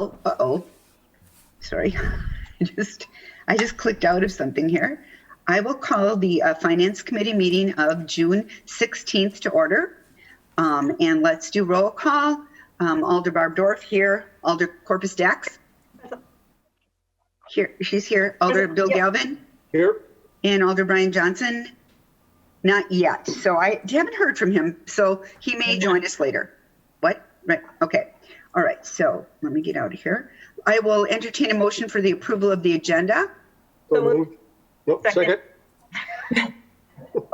Uh-oh, sorry. I just clicked out of something here. I will call the Finance Committee meeting of June 16th to order. And let's do roll call. Alder Barb Dorf here. Alder Corpus Dax. Here, she's here. Alder Bill Galvin. Here. And Alder Brian Johnson. Not yet. So I haven't heard from him. So he may join us later. What? Right. Okay. All right. So let me get out of here. I will entertain a motion for the approval of the agenda. So moved. Nope, second.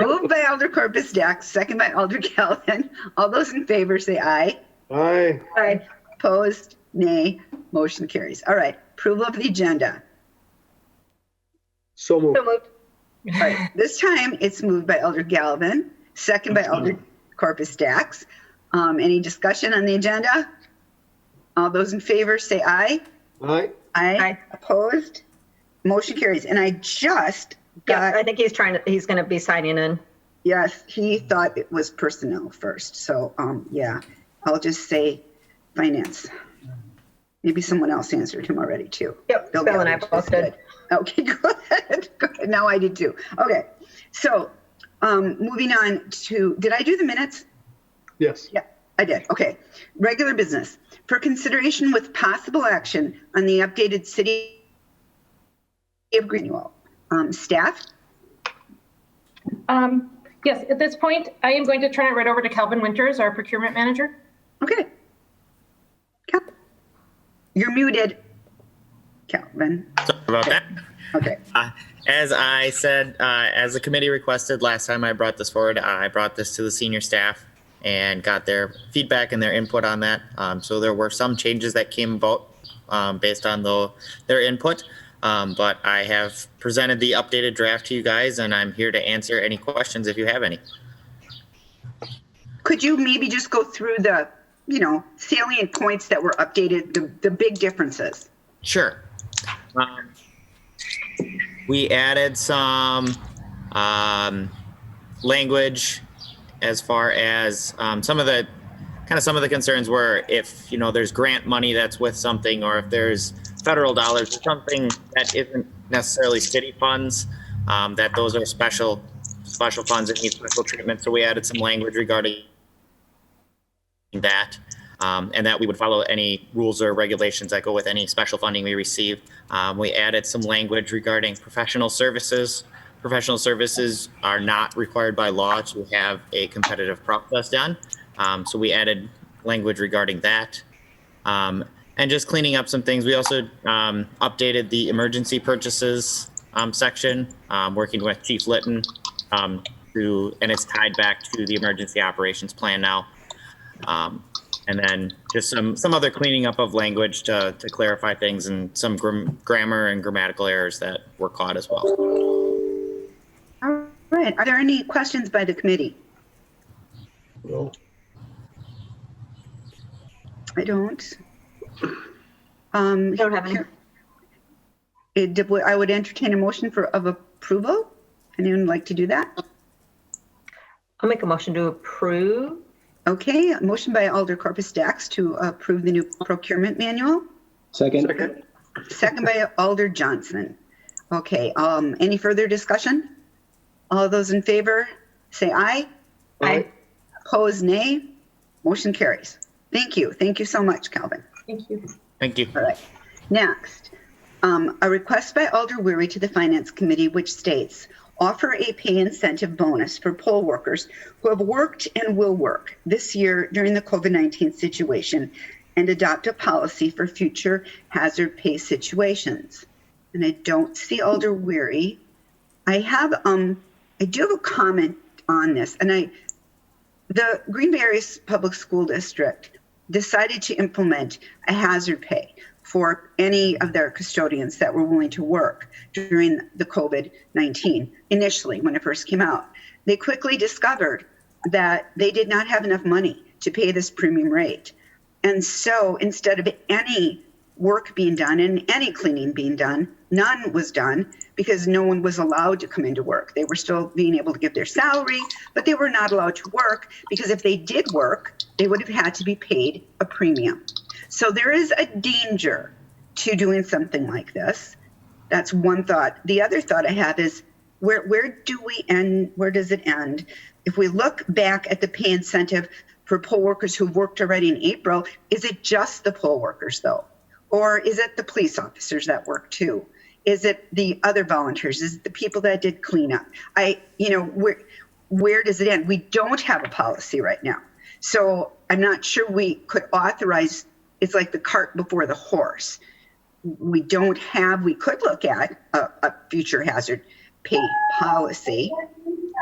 Moved by Alder Corpus Dax, second by Alder Galvin. All those in favor say aye. Aye. Aye. Opposed? Nay. Motion carries. All right. Approval of the agenda. So moved. All right. This time it's moved by Alder Galvin, second by Alder Corpus Dax. Any discussion on the agenda? All those in favor say aye. Aye. Aye. Opposed? Motion carries. And I just got. Yeah, I think he's going to be signing in. Yes, he thought it was personnel first. So, yeah, I'll just say finance. Maybe someone else answered him already too. Yep, Bill and I both did. Okay, good. Good. Now I did too. Okay, so moving on to, did I do the minutes? Yes. Yeah, I did. Okay. Regular business. For consideration with possible action on the updated City of Greenwell. Staff? Yes, at this point, I am going to turn it right over to Calvin Winters, our procurement manager. Okay. You're muted, Calvin. Sorry about that. Okay. As I said, as the committee requested last time I brought this forward, I brought this to the senior staff and got their feedback and their input on that. So there were some changes that came about based on their input. But I have presented the updated draft to you guys, and I'm here to answer any questions if you have any. Could you maybe just go through the, salient points that were updated, the big differences? Sure. We added some language as far as some of the concerns were if, there's grant money that's with something, or if there's federal dollars or something that isn't necessarily city funds, that those are special funds that need special treatment. So we added some language regarding that, and that we would follow any rules or regulations that go with any special funding we receive. We added some language regarding professional services. Professional services are not required by law to have a competitive process done. So we added language regarding that. And just cleaning up some things. We also updated the emergency purchases section, working with Chief Litton, and it's tied back to the emergency operations plan now. And then just some other cleaning up of language to clarify things, and some grammar and grammatical errors that were caught as well. All right. Are there any questions by the committee? No. I don't. Don't have any. I would entertain a motion of approval. Anyone like to do that? I'll make a motion to approve. Okay, a motion by Alder Corpus Dax to approve the new procurement manual. Second. Second by Alder Johnson. Okay, any further discussion? All those in favor say aye. Aye. Opposed, nay. Motion carries. Thank you. Thank you so much, Calvin. Thank you. Thank you. All right. Next, a request by Alder Weary to the Finance Committee, which states, offer a pay incentive bonus for poll workers who have worked and will work this year during the COVID-19 situation, and adopt a policy for future hazard pay situations. And I don't see Alder Weary. I do have a comment on this, and the Green Bay Area Public School District decided to implement a hazard pay for any of their custodians that were willing to work during the COVID-19 initially when it first came out. They quickly discovered that they did not have enough money to pay this premium rate. And so instead of any work being done and any cleaning being done, none was done because no one was allowed to come into work. They were still being able to get their salary, but they were not allowed to work because if they did work, they would have had to be paid a premium. So there is a danger to doing something like this. That's one thought. The other thought I have is where do we end? Where does it end? If we look back at the pay incentive for poll workers who worked already in April, is it just the poll workers though? Or is it the police officers that work too? Is it the other volunteers? Is it the people that did cleanup? Where does it end? We don't have a policy right now. So I'm not sure we could authorize, it's like the cart before the horse. We could look at a future hazard pay policy,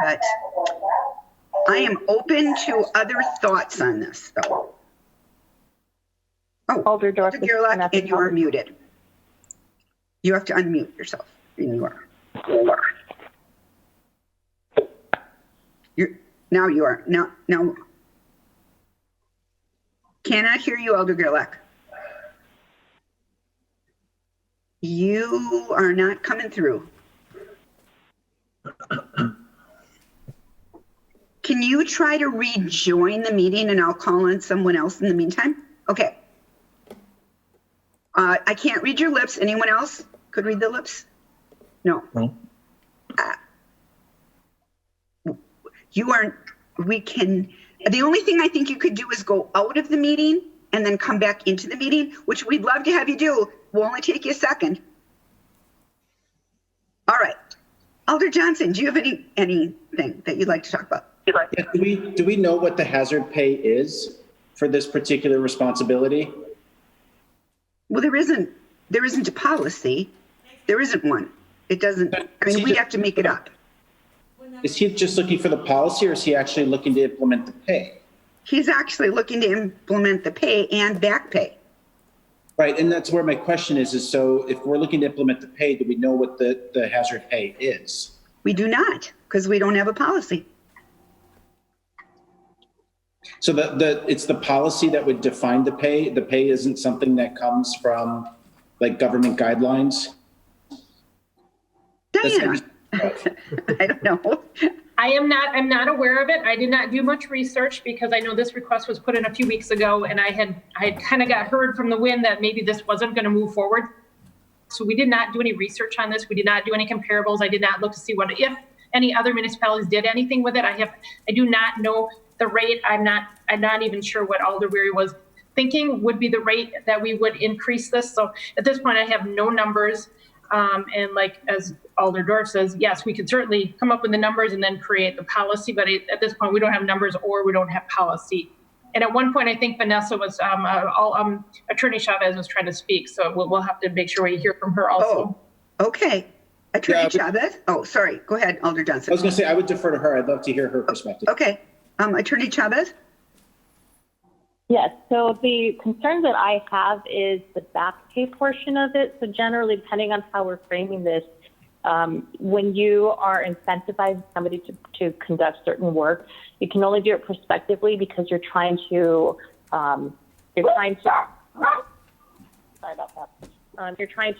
but I am open to other thoughts on this though. Oh, Alder Dr. Gerlach, and you are muted. You have to unmute yourself. And you are. Now you are. Now. Cannot hear you, Alder Gerlach. You are not coming through. Can you try to rejoin the meeting and I'll call on someone else in the meantime? Okay. I can't read your lips. Anyone else could read the lips? No. You aren't, the only thing I think you could do is go out of the meeting and then come back into the meeting, which we'd love to have you do. Will only take you a second. All right. Alder Johnson, do you have anything that you'd like to talk about? Yeah, do we know what the hazard pay is for this particular responsibility? Well, there isn't a policy. There isn't one. It doesn't, we'd have to make it up. Is he just looking for the policy or is he actually looking to implement the pay? He's actually looking to implement the pay and back pay. Right, and that's where my question is so if we're looking to implement the pay, do we know what the hazard pay is? We do not, because we don't have a policy. So it's the policy that would define the pay. The pay isn't something that comes from like government guidelines. Diana, I don't know. I'm not aware of it. I did not do much research because I know this request was put in a few weeks ago and I had kind of got heard from the wind that maybe this wasn't going to move forward. So we did not do any research on this. We did not do any comparables. I did not look to see if any other municipalities did anything with it. I do not know the rate. I'm not even sure what Alder Weary was thinking would be the rate that we would increase this. So at this point, I have no numbers. And like as Alder Dorf says, yes, we could certainly come up with the numbers and then create the policy. But at this point, we don't have numbers or we don't have policy. And at one point, I think Vanessa was, Attorney Chavez was trying to speak. So we'll have to make sure we hear from her also. Oh, okay. Attorney Chavez? Oh, sorry. Go ahead, Alder Johnson. I was going to say, I would defer to her. I'd love to hear her perspective. Okay. Attorney Chavez? Yes, so the concern that I have is the back pay portion of it. So generally, depending on how we're framing this, when you are incentivizing somebody to conduct certain work, you can only do it prospectively because you're trying to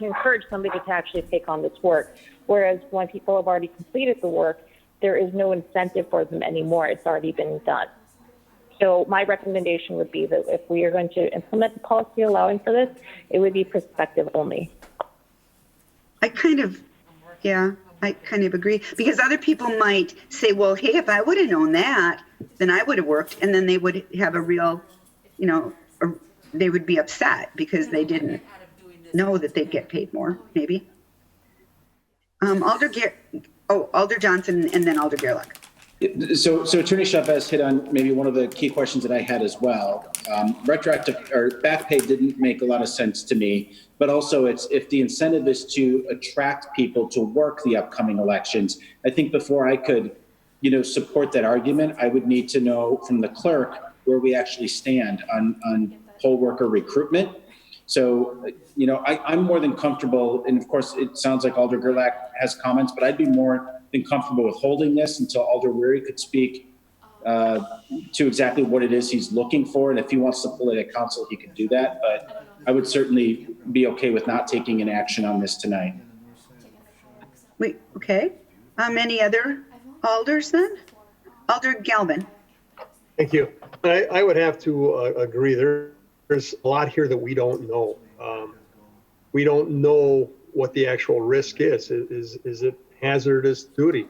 encourage somebody to actually take on this work. Whereas when people have already completed the work, there is no incentive for them anymore. It's already been done. So my recommendation would be that if we are going to implement the policy allowing for this, it would be prospective only. I kind of agree because other people might say, well, hey, if I would have known that, then I would have worked. And then they would have a real, they would be upset because they didn't know that they'd get paid more, maybe. Alder Johnson and then Alder Gerlach. So Attorney Chavez hit on maybe one of the key questions that I had as well. Retroactive or back pay didn't make a lot of sense to me, but also if the incentive is to attract people to work the upcoming elections, I think before I could, support that argument, I would need to know from the clerk where we actually stand on poll worker recruitment. So, I'm more than comfortable, and of course, it sounds like Alder Gerlach has comments, but I'd be more than comfortable with holding this until Alder Weary could speak to exactly what it is he's looking for. And if he wants to pull it at council, he could do that. But I would certainly be okay with not taking an action on this tonight. Okay. Any other alders then? Alder Galvin. Thank you. I would have to agree. There there's a lot here that we don't know. We don't know what the actual risk is. Is it hazardous duty?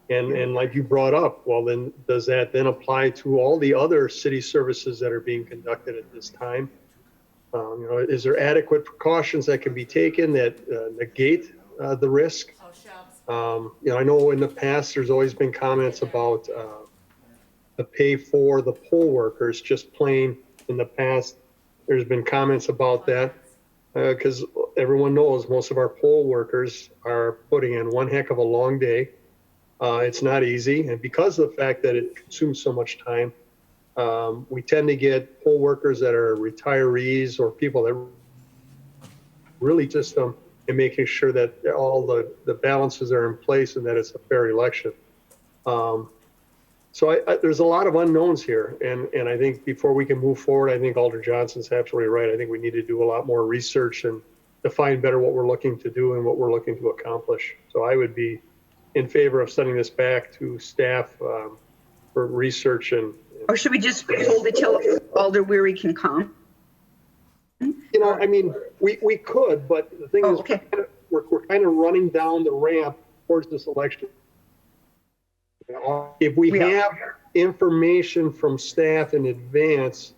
And like you brought up, well, then does that then apply to all the other city services that are being conducted at this time? Is there adequate precautions that can be taken that negate the risk? I know in the past there's always been comments about the pay for the poll workers, just plain in the past. There's been comments about that because everyone knows most of our poll workers are putting in one heck of a long day. It's not easy. And because of the fact that it consumes so much time, we tend to get poll workers that are retirees or people that really just in making sure that all the balances are in place and that it's a fair election. So there's a lot of unknowns here. And I think before we can move forward, I think Alder Johnson's absolutely right. I think we need to do a lot more research and define better what we're looking to do and what we're looking to accomplish. So I would be in favor of sending this back to staff for research and. Or should we just hold it till Alder Weary can come? I mean, we could, but the thing is, okay. we're kind of running down the ramp towards this election. If we have information from staff in advance,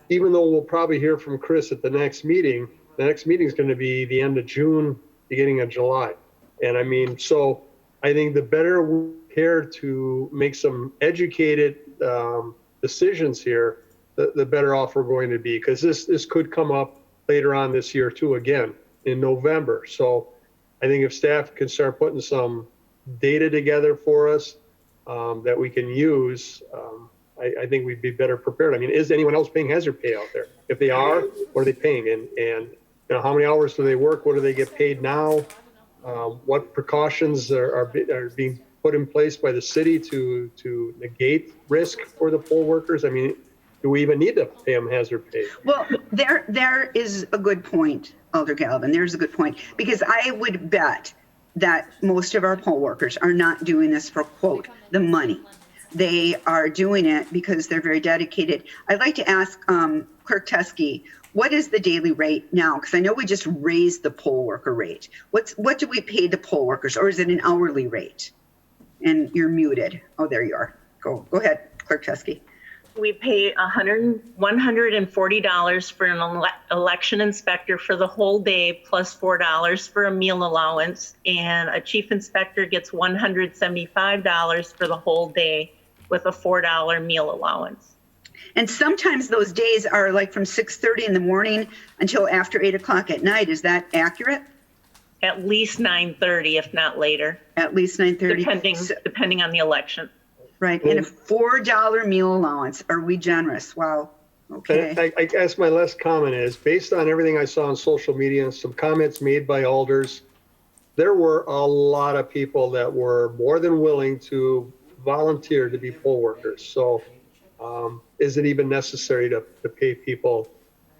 even though we'll probably hear from Chris at the next meeting is going to be the end of June, beginning of July. And I mean, so I think the better we're prepared to make some educated decisions here, the better off we're going to be, because this could come up later on this year too, again in November. So I think if staff can start putting some data together for us that we can use, I think we'd be better prepared. I mean, is anyone else paying hazard pay out there? If they are, what are they paying? And how many hours do they work? What do they get paid now? What precautions are being put in place by the city to negate risk for the poll workers? I mean, do we even need to pay them hazard pay? Well, there is a good point, Alder Galvin. There's a good point, because I would bet that most of our poll workers are not doing this for, quote, the money. They are doing it because they're very dedicated. I'd like to ask Clerk Teske, what is the daily rate now? Because I know we just raised the poll worker rate. What do we pay the poll workers, or is it an hourly rate? And you're muted. Oh, there you are. Go ahead, Clerk Teske. We pay $140 for an election inspector for the whole day, plus $4 for a meal allowance. And a chief inspector gets $175 for the whole day with a $4 meal allowance. And sometimes those days are like from 6:30 in the morning until after 8 o'clock at night. Is that accurate? At least 9:30, if not later. At least 9:30. Depending on the election. Right, and a $4 meal allowance. Are we generous? Wow. Okay. I guess my last comment is, based on everything I saw on social media and some comments made by alders, there were a lot of people that were more than willing to volunteer to be poll workers. So is it even necessary to pay people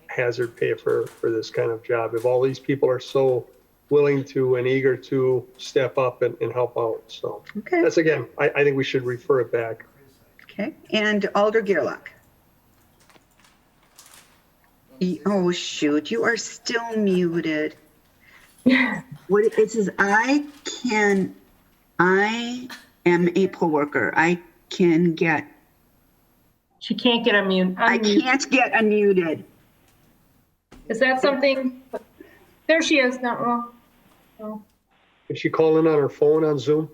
hazard pay for this kind of job if all these people are so willing to and eager to step up and help out? So that's, again, I think we should refer it back. Okay, and Alder Gerlach. Oh, shoot, you are still muted. What it says, I am a poll worker. I can get. She can't get unmuted. I can't get unmuted. Is that something? There she is. Not wrong. Oh. Can she call in on her phone on Zoom?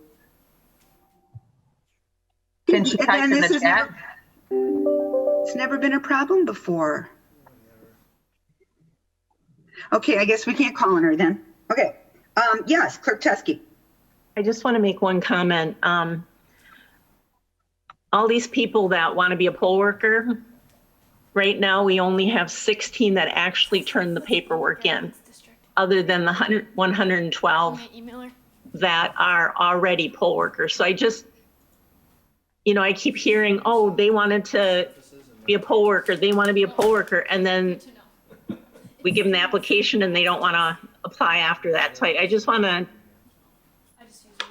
Can she type in the chat? It's never been a problem before. Okay, I guess we can't call on her then. Okay, yes, Clerk Teske. I just want to make one comment. All these people that want to be a poll worker, right now we only have 16 that actually turn the paperwork in, other than the 112 that are already poll workers. So I just, I keep hearing, oh, they wanted to be a poll worker, they want to be a poll worker, and then we give them the application and they don't want to apply after that. So I just want to,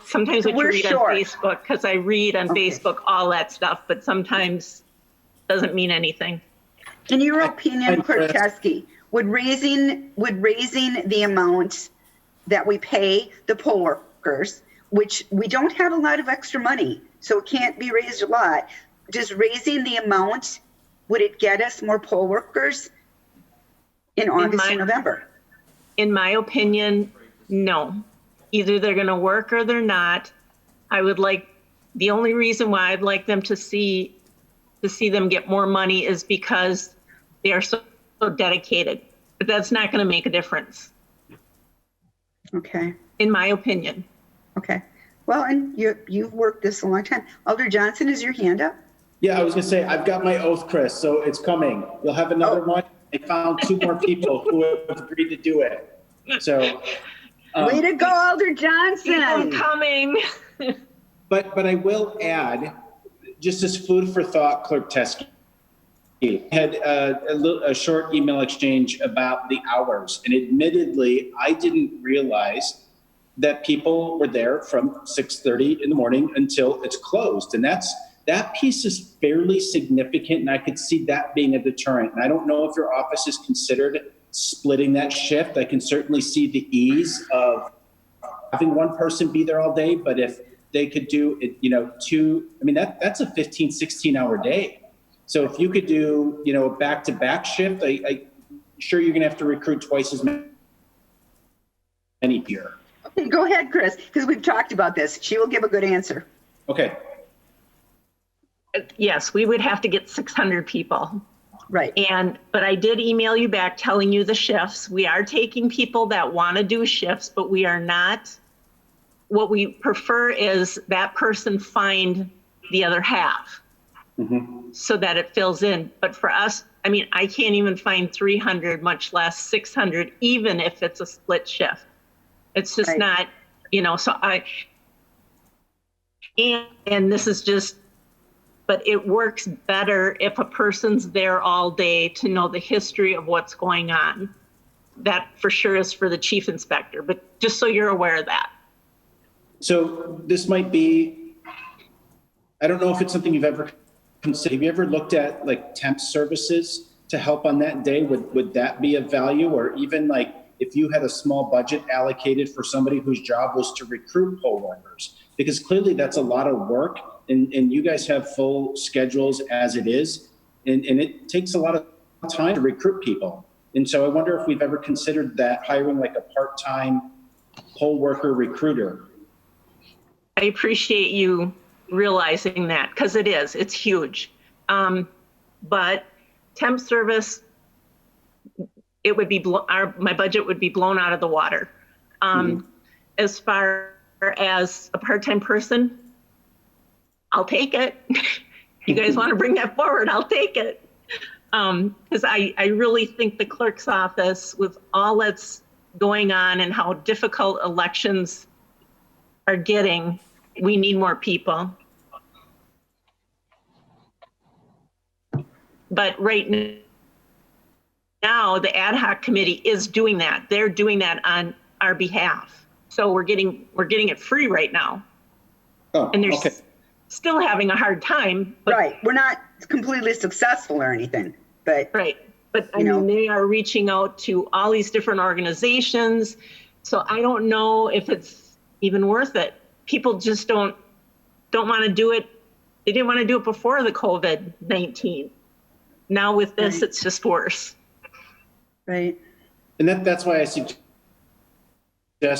sometimes what you read on Facebook, because I read on Facebook all that stuff, but sometimes doesn't mean anything. In your opinion, Clerk Chris. Teske, would raising the amount that we pay the poll workers, which we don't have a lot of extra money, so it can't be raised a lot. Just raising the amount, would it get us more poll workers in August and November? In my opinion, no. Either they're going to work or they're not. The only reason why I'd like them to see them get more money is because they are so dedicated. But that's not going to make a difference, Okay, in my opinion. okay. Well, and you've worked this a long time. Alder Johnson, is your hand up? Yeah, I was gonna say, I've got my oath, Chris, so it's coming. You'll have another one. I found 2 more people who have agreed to do it. So. Way to go, Alder Keep them Johnson. coming. But I will add, just as food for thought, Clerk Teske had a short email exchange about the hours. And admittedly, I didn't realize that people were there from 6:30 in the morning until it's closed. And that piece is fairly significant, and I could see that being a deterrent. And I don't know if your office has considered splitting that shift. I can certainly see the ease of having one person be there all day, but if they could do it, 2, I mean, that's a 15, 16-hour day. So if you could do, a back-to-back shift, I'm sure you're gonna have to recruit twice as many here. Okay, go ahead, Chris, because we've talked about this. She will give a good answer. Okay. Yes, we would have to get 600 people. Right. But I did email you back telling you the shifts. We are taking people that want to do shifts, but we are not. What we prefer is that person find the other half so that it fills in. But for us, I mean, I can't even find 300, much less 600, even if it's a split shift. It's just Right. not, so and this is just, but it works better if a person's there all day to know the history of what's going on. That for sure is for the chief inspector, but just so you're aware of that. So this might be, I don't know if it's something you've ever considered. Have you ever looked at like temp services to help on that day? Would that be of value? Or even like if you had a small budget allocated for somebody whose job was to recruit poll workers? Because clearly that's a lot of work, and you guys have full schedules as it is, and it takes a lot of time to recruit people. And so I wonder if we've ever considered that, hiring like a part-time poll worker recruiter. I appreciate you realizing that, because it's huge. But temp service, it would be, my budget would be blown out of the water. As far as a part-time person, I'll take it. You guys want to bring that forward, I'll take it. Because I really think the clerk's office, with all that's going on and how difficult elections are getting, we need more people. But right now, the ad hoc committee is doing that. They're doing that on our behalf. So we're getting it free right now. Oh, And they're okay. still having a hard time. But, Right. We're not completely successful or anything, but right. But I You know. mean, they are reaching out to all these different organizations. So I don't know if it's even worth it. People just don't want to do it. They didn't want to do it before the COVID-19. Now with this, Right. it's just worse. right. And that's why I suggest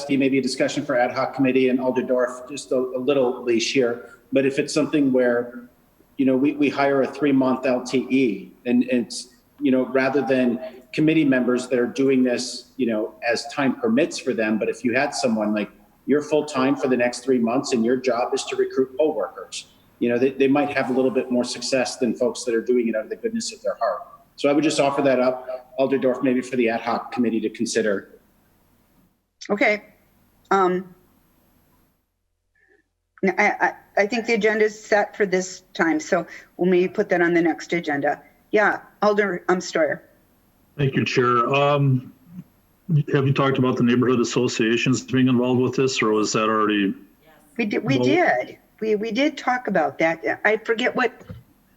maybe a discussion for ad hoc committee and Alder Dorf, just a little leash here. But if it's something where, we hire a 3-month LTE and it's, rather than committee members that are doing this, as time permits for them. But if you had someone like you're full time for the next 3 months and your job is to recruit poll workers, they might have a little bit more success than folks that are doing it out of the goodness of their heart. So I would just offer that up, Alder Dorf, maybe for the ad hoc committee to consider. Okay. I think the agenda is set for this time, so we'll maybe put that on the next agenda. Yeah, Alder Stoyer. Thank you, Chair. Have you talked about the neighborhood associations being involved with this, or was that already? We did. Well- We did talk about that. I forget what. Do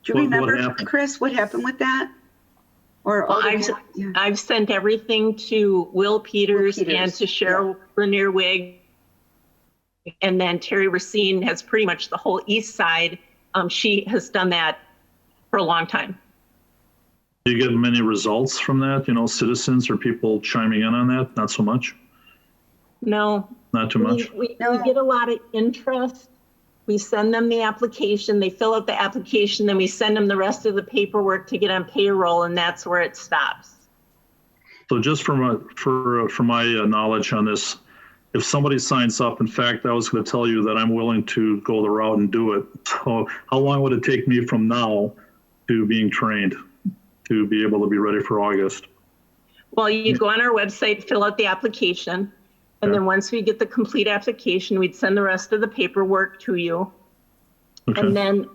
you What remember, happened? Chris? What happened with that? Or Well, I've sent everything to Will Peters and to Cheryl Rainier Wig. And then Terry Racine has pretty much the whole east side. She has done that for a long time. Do you get many results from that? You know, citizens or people chiming in on that? Not so much? No. Not too much? We get a lot of interest. We send them the application, they fill out the application, then we send them the rest of the paperwork to get on payroll, and that's where it stops. So just for my knowledge on this, if somebody signs up, in fact, I was going to tell you that I'm willing to go the route and do it. So how long would it take me from now to being trained to be able to be ready for August? Well, you go on our website, fill out the application, and then once we get the complete application, we'd send the rest of the paperwork to you. Okay. And then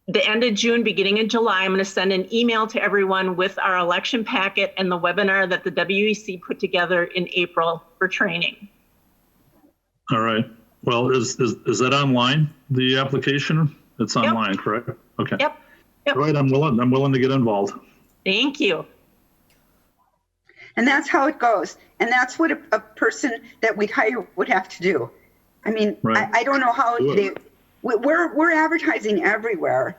the end of June, beginning of July, I'm going to send an email to everyone with our election packet and the webinar that the WEC put together in April for training. All right. Well, is that online, the application? It's online, correct? Okay. Yep. Right. I'm willing to get involved. Thank you. And that's how it goes. And that's what a person that we'd hire would have to do. I mean, right. I don't know how we're advertising everywhere.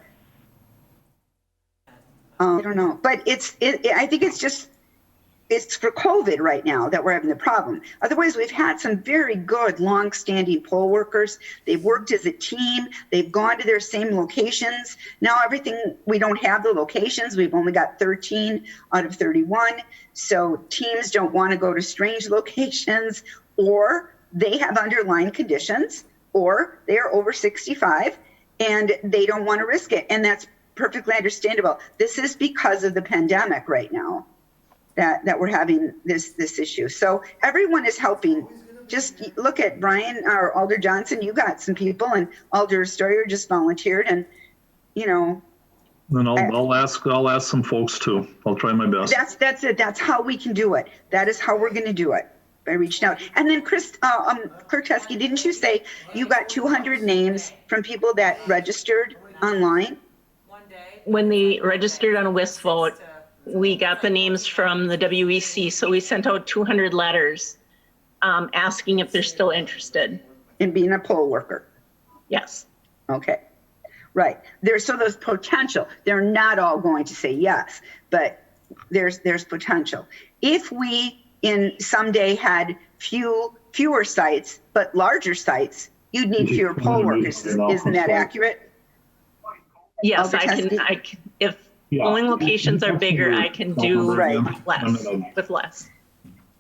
I don't know, but I think it's for COVID right now that we're having the problem. Otherwise, we've had some very good, long-standing poll workers. They've worked as a team. They've gone to their same locations. Now we don't have the locations. We've only got 13 out of 31. So teams don't want to go to strange locations, or they have underlying conditions, or they are over 65 and they don't want to risk it. And that's perfectly understandable. This is because of the pandemic right now that we're having this issue. So everyone is helping. Just look at Brian or Alder Johnson. You got some people, and Alder Stoyer just volunteered, and you know. Then I'll ask some folks too. I'll try my best. That's it. That's how we can do it. That is how we're going to do it, by reaching out. And then Clerk Teske, didn't you say you got 200 names from people that registered online? When they registered on a WISC vote, we got the names from the WEC, so we sent out 200 letters asking if they're still interested in being a poll worker. Yes. Okay. Right. There's potential. They're not all going to say yes, but there's potential. If we someday had fewer sites, but larger sites, you'd need fewer poll workers. Isn't that accurate? Yes, I can. If polling locations are bigger, I can do less with less.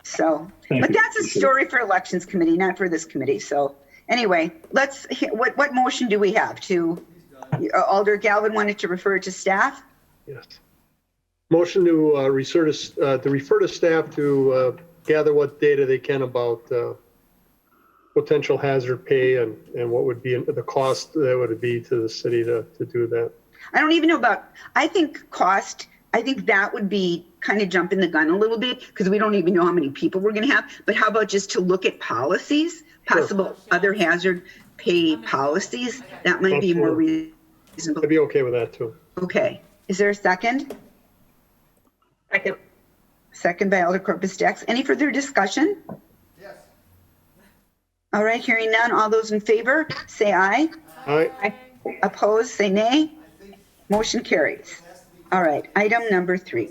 So, but that's a story for elections committee, not for this committee. So anyway, what motion do we have to? Alder Galvin wanted to refer to staff. Yes. Motion to refer to staff to gather what data they can about potential hazard pay and what would be the cost that would be to the city to do that. I don't even know about. I think cost. I think that would be kind of jumping the gun a little bit because we don't even know how many people we're going to have. But how about just to look at policies, possible other hazard pay policies? That might be more reasonable. I'd be okay with that too. Okay. Is there a second? Second. Second by Alder Corpus Dax. Any further discussion? Yes. All right. Hearing none. All those in favor, say aye. Aye. Opposed, say nay. Motion carries. All right. Item number 3.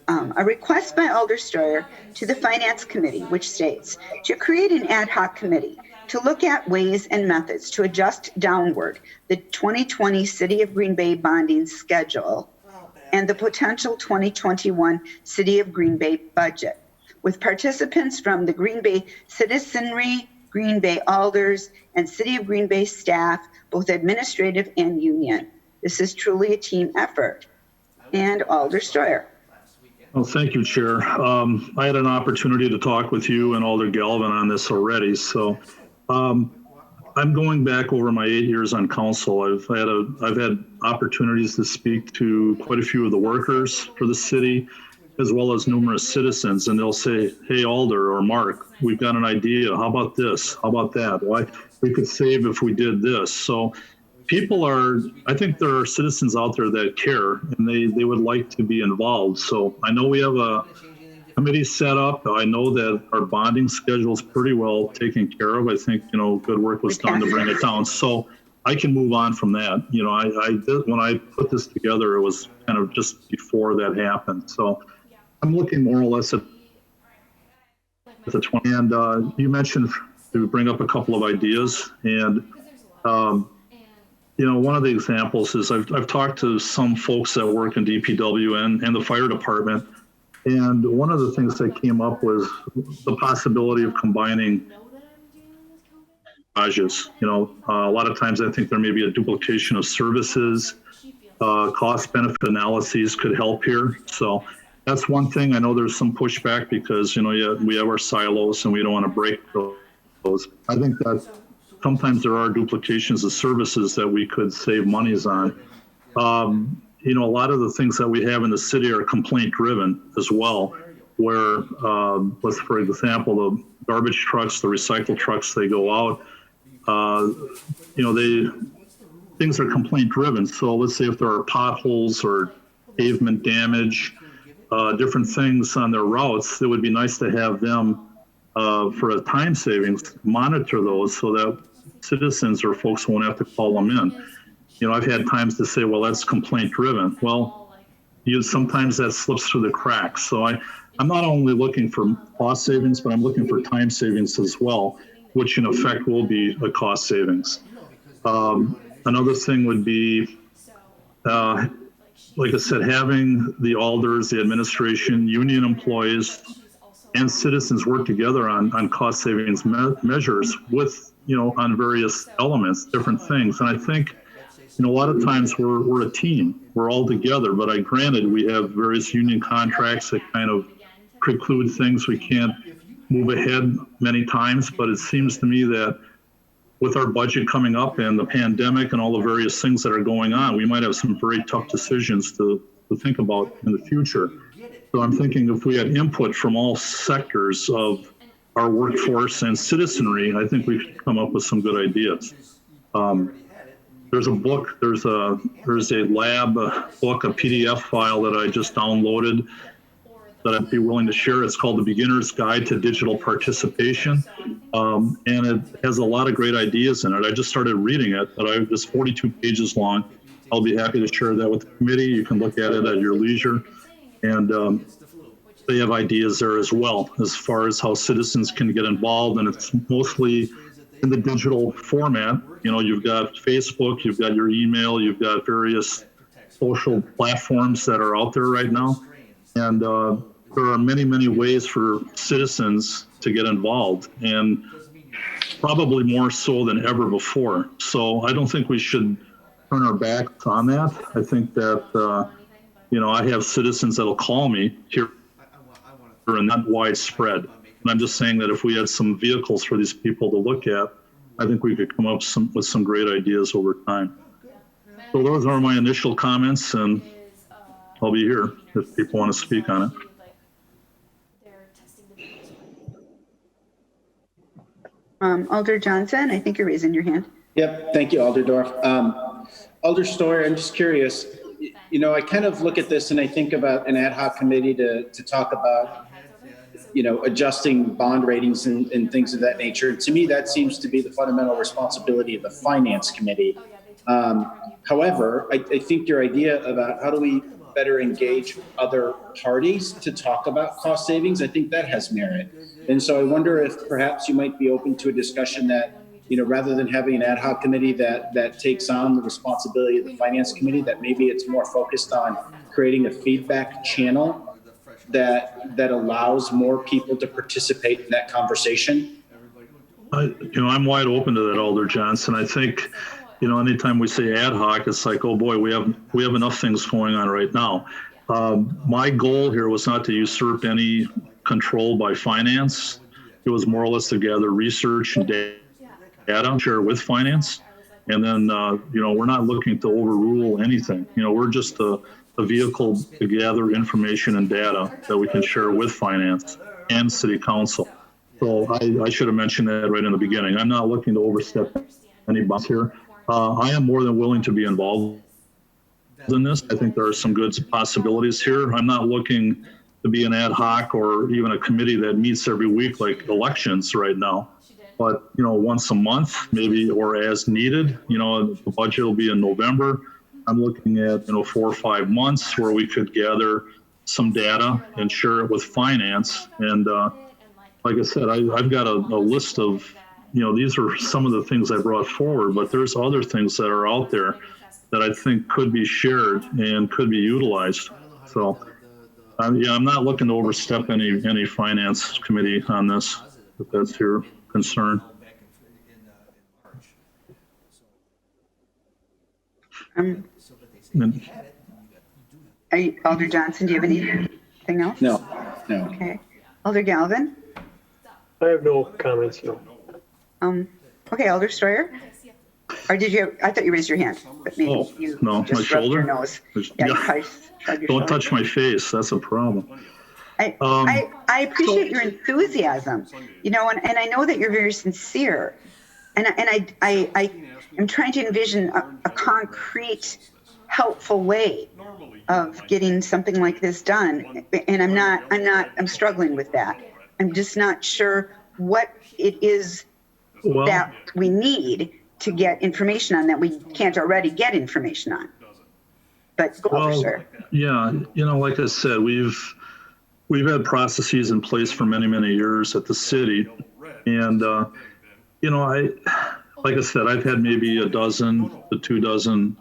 A request by Alder Stoyer to the Finance Committee, which states to create an ad hoc committee to look at ways and methods to adjust downward the 2020 City of Green Bay bonding schedule and the potential 2021 City of Green Bay budget, with participants from the Green Bay citizenry, Green Bay alders, and City of Green Bay staff, both administrative and union. This is truly a team effort. And Alder Stoyer. Well, thank you, Chair. I had an opportunity to talk with you and Alder Galvin on this already. So I'm going back over my 8 years on council. I've had opportunities to speak to quite a few of the workers for the city, as well as numerous citizens, and they'll say, hey, Alder or Mark, we've got an idea. How about this? How about that? Why we could save if we did this. So people I think there are citizens out there that care and they would like to be involved. So I know we have a committee set up. I know that our bonding schedule is pretty well taken care of. I think, good work was done to bring it down. So I can move on from that. When I put this together, it was kind of just before that happened. So I'm looking more or less at the 20. And you mentioned to bring up a couple of ideas. And, one of the examples is I've talked to some folks that work in DPW and the fire department. And one of the things that came up was the possibility of combining garages. A lot of times I think there may be a duplication of services. Cost benefit analyses could help here. So that's one thing. I know there's some pushback because, we have our silos and we don't want to break those. I think that sometimes there are duplications of services that we could save monies on. A lot of the things that we have in the city are complaint driven as well, where, for example, the garbage trucks, the recycle trucks, they go out, things are complaint driven. So let's say if there are potholes or pavement damage, different things on their routes, it would be nice to have them, for a time savings, monitor those so that citizens or folks won't have to call them in. I've had times to say, well, that's complaint driven. Well, sometimes that slips through the cracks. So I'm not only looking for cost savings, but I'm looking for time savings as well, which in effect will be a cost savings. Another thing would be, like I said, having the alders, the administration, union employees, and citizens work together on cost savings measures with, on various elements, different things. And I think, a lot of times we're a team, we're all together, but granted, we have various union contracts that kind of preclude things. We can't move ahead many times, but it seems to me that with our budget coming up and the pandemic and all the various things that are going on, we might have some very tough decisions to think about in the future. So I'm thinking if we had input from all sectors of our workforce and citizenry, I think we could come up with some good ideas. There's a book, there's a lab book, a PDF file that I just downloaded that I'd be willing to share. It's called The Beginner's Guide to Digital Participation. And it has a lot of great ideas in it. I just started reading it, but it's 42 pages long. I'll be happy to share that with the committee. You can look at it at your leisure. And they have ideas there as well, as far as how citizens can get involved. And it's mostly in the digital format. You've got Facebook, you've got your email, you've got various social platforms that are out there right now. And there are many, many ways for citizens to get involved, and probably more so than ever before. So I don't think we should turn our backs on that. I think that, I have citizens that'll call me here and not widespread. And I'm just saying that if we had some vehicles for these people to look at, I think we could come up with some great ideas over time. So those are my initial comments, and I'll be here if people want to speak on it. Alder Johnson, I think you're raising your hand. Yep, thank you, Alder Dorf. Alder Story, I'm just curious, I kind of look at this and I think about an ad hoc committee to talk about, adjusting bond ratings and things of that nature. To me, that seems to be the fundamental responsibility of the finance committee. However, I think your idea about how do we better engage other parties to talk about cost savings, I think that has merit. And so I wonder if perhaps you might be open to a discussion that, rather than having an ad hoc committee that takes on the responsibility of the finance committee, that maybe it's more focused on creating a feedback channel that allows more people to participate in that conversation. I'm wide open to that, Alder Johnson. I think, anytime we say ad hoc, it's like, oh boy, we have enough things going on right now. My goal here was not to usurp any control by finance. It was more or less to gather research and data, share with finance. And then, we're not looking to overrule anything. We're just a vehicle to gather information and data that we can share with finance and city council. So I should have mentioned that right in the beginning. I'm not looking to overstep any bounds here. I am more than willing to be involved in this. I think there are some good possibilities here. I'm not looking to be an ad hoc or even a committee that meets every week like elections right now. But, once a month, maybe, or as needed, the budget will be in November. I'm looking at, 4 or 5 months where we could gather some data and share it with finance. And like I said, I've got a list of, these are some of the things I brought forward, but there's other things that are out there that I think could be shared and could be utilized. So, I'm not looking to overstep any finance committee on this, if that's your concern. Alder Johnson, do you have anything else? No. Okay. Alder Galvin? I have no comments, no. Okay, Alder Stroyer? Or did you? I thought you raised your hand, but maybe you no, just my rubbed shoulder. your nose. Yeah, you probably shrugged your Don't shoulder. touch my face. That's a problem. I appreciate your enthusiasm, and I know that you're very sincere, and I am trying to envision a concrete, helpful way of getting something like this done, and I'm struggling with that. I'm just not sure what it is that we need to get information on that we can't already get information on. But go over, sir. Yeah, like I said, we've had processes in place for many, many years at the city. And, like I said, I've had maybe a dozen to 2 dozen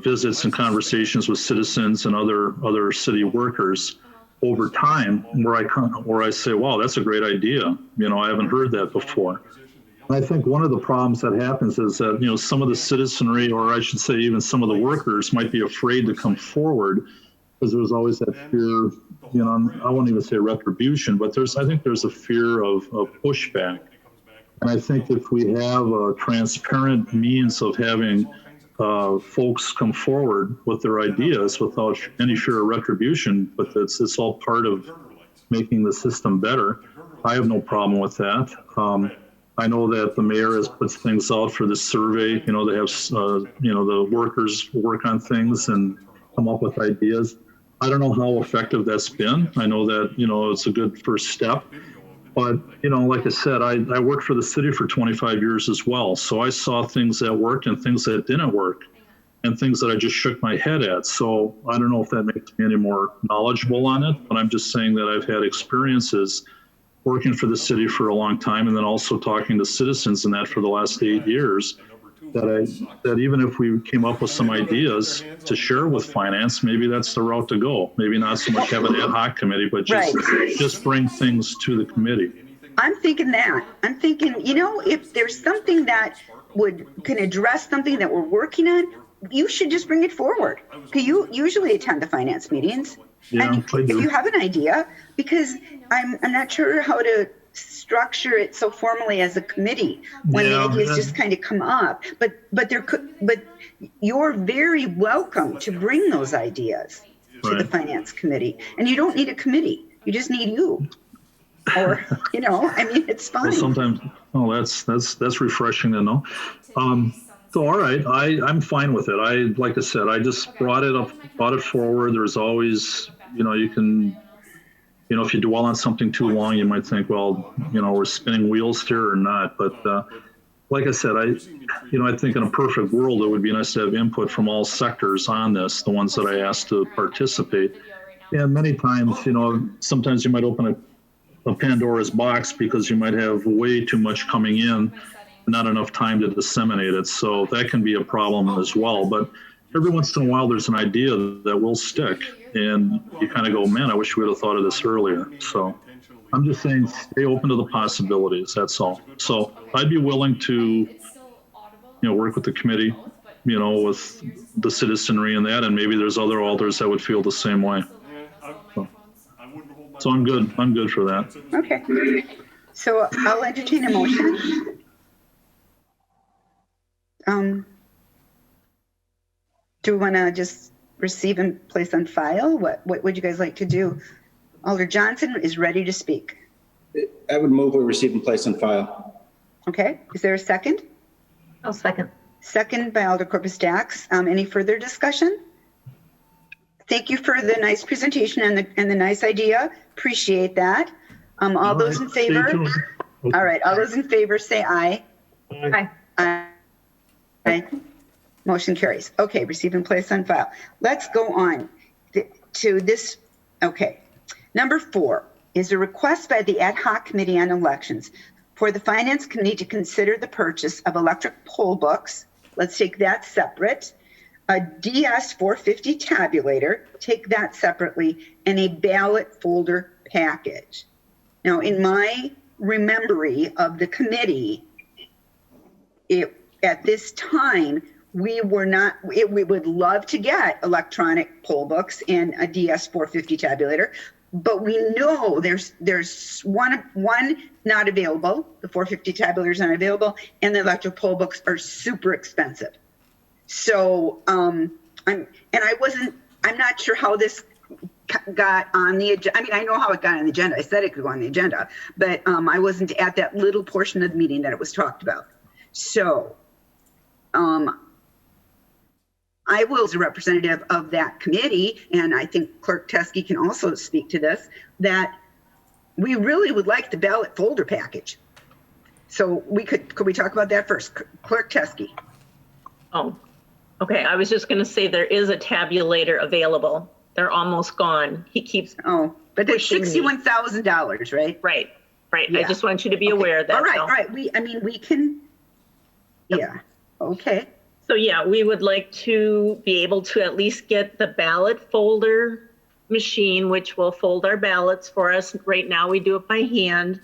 visits and conversations with citizens and other city workers over time where I say, wow, that's a great idea. I haven't heard that before. And I think one of the problems that happens is that, some of the citizenry, or I should say even some of the workers, might be afraid to come forward because there's always that fear, I won't even say retribution, but I think there's a fear of pushback. And I think if we have a transparent means of having folks come forward with their ideas without any fear of retribution, but it's all part of making the system better, I have no problem with that. I know that the mayor has put things out for the survey. They have, the workers work on things and come up with ideas. I don't know how effective that's been. I know that, it's a good first step. But, like I said, I worked for the city for 25 years as well. So I saw things that worked and things that didn't work and things that I just shook my head at. So I don't know if that makes me any more knowledgeable on it, but I'm just saying that I've had experiences working for the city for a long time, and then also talking to citizens in that for the last 8 years, that even if we came up with some ideas to share with finance, maybe that's the route to go. Maybe not so much have an ad hoc committee, but just bring things to the committee. I'm thinking, if there's something that can address something that we're working on, you should just bring it forward. Because you usually attend the finance meetings. Yeah, and if you have an idea, because I'm not sure how to structure it so formally as a committee when the ideas just kind of come up. But you're very welcome to bring those ideas to the finance committee. And you don't need a committee. You just need you. Or, it's fine. Well, sometimes, that's refreshing to know. So, all right, I'm fine with it. Like I said, I just brought it forward. There's always, you can, if you dwell on something too long, you might think, well, we're spinning wheels here or not. But like I said, I think in a perfect world, it would be nice to have input from all sectors on this, the ones that I asked to participate. And many times, sometimes you might open a Pandora's box because you might have way too much coming in, not enough time to disseminate it. So that can be a problem as well. But every once in a while, there's an idea that will stick. And you kind of go, man, I wish we would have thought of this earlier. So I'm just saying, stay open to the possibilities. That's all. So I'd be willing to, work with the committee, with the citizenry and that. And maybe there's other alders that would feel the same way. So I'm good. I'm good for that. Okay. So I'll entertain a motion. Do we want to just receive and place on file? What would you guys like to do? Alder Johnson is ready to speak. I would move we receive and place on file. Okay. Is there a second? I'll second. Second by Alder Corpus Dax. Any further discussion? Thank you for the nice presentation and the nice idea. Appreciate that. All those in favor? Stay tuned. All right, all those in favor say aye. Aye. Aye. Motion carries. Okay, receive and place on file. Let's go on to this. Okay. Number 4 is a request by the Ad Hoc Committee on Elections for the Finance Committee to consider the purchase of electric poll books. Let's take that separate. A DS 450 tabulator, take that separately, and a ballot folder package. Now, in my memory of the committee, at this time, we would love to get electronic poll books and a DS 450 tabulator, but we know there's one not available. The 450 tabulator is not available, and the electric poll books are super expensive. So I'm not sure how this got on the agenda. I mean, I know how it got on the agenda. I said it could go on the agenda, but I wasn't at that little portion of the meeting that it was talked about. So I will, as a representative of that committee, and I think Clerk Teske can also speak to this, that we really would like the ballot folder package. So could we talk about that first? Clerk Teske. Oh, okay. I was just going to say there is a tabulator available. They're almost gone. He keeps. Oh, but that's $61,000, right? Right. Yeah. I just want you to be aware of that. All right. We can. Yep. Yeah. Okay. So yeah, we would like to be able to at least get the ballot folder machine, which will fold our ballots for us. Right now we do it by hand.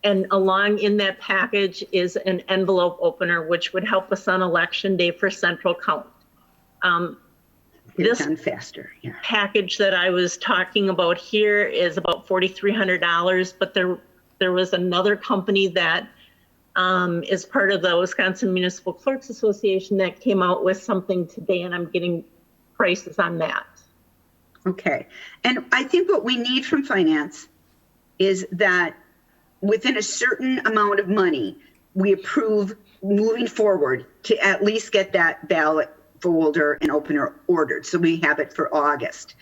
And along in that package is an envelope opener, which would help us on election day for central count. This done faster. Yeah. Package that I was talking about here is about $4,300, but there was another company that is part of the Wisconsin Municipal Clerks Association that came out with something today, and I'm getting prices on that. Okay. And I think what we need from finance is that within a certain amount of money, we approve moving forward to at least get that ballot folder and opener ordered, so we have it for August.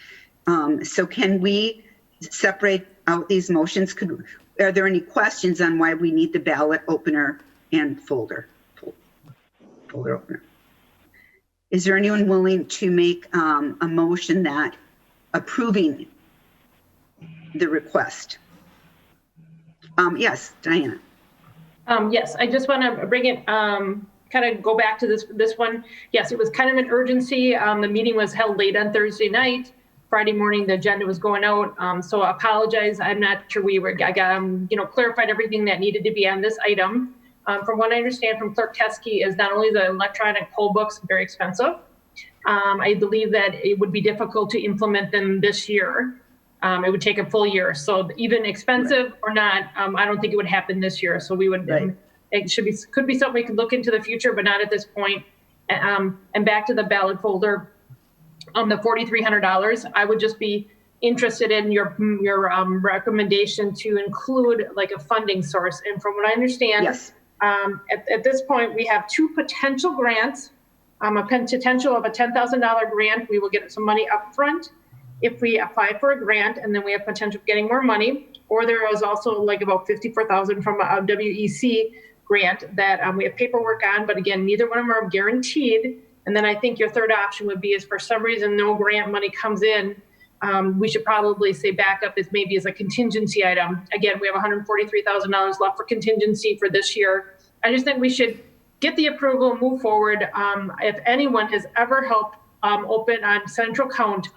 So can we separate out these motions? Are there any questions on why we need the ballot opener and folder opener? Is there anyone willing to make a motion that approving the request? Yes, Diana. Yes, I just want to bring it, kind of go back to this one. Yes, it was kind of an urgency. The meeting was held late on Thursday night. Friday morning, the agenda was going out. So I apologize. I'm not sure I got, clarified everything that needed to be on this item. From what I understand from Clerk Teske is not only the electronic poll books very expensive, I believe that it would be difficult to implement them this year. It would take a full year. So even expensive or not, I don't think it would happen this year. So we would, it could be something we could look into the future, but not at this point. And back to the ballot folder, the $4,300, I would just be interested in your recommendation to include like a funding source. And from what I understand, yes. At this point, we have 2 potential grants, a potential of a $10,000 grant. We will get some money up front if we apply for a grant, and then we have potential of getting more money. Or there is also like about $54,000 from a WEC grant that we have paperwork on, but again, neither one of them are guaranteed. And then I think your third option would be, is for some reason no grant money comes in, we should probably say backup is maybe as a contingency item. Again, we have $143,000 left for contingency for this year. I just think we should get the approval, move forward. If anyone has ever helped open on central count,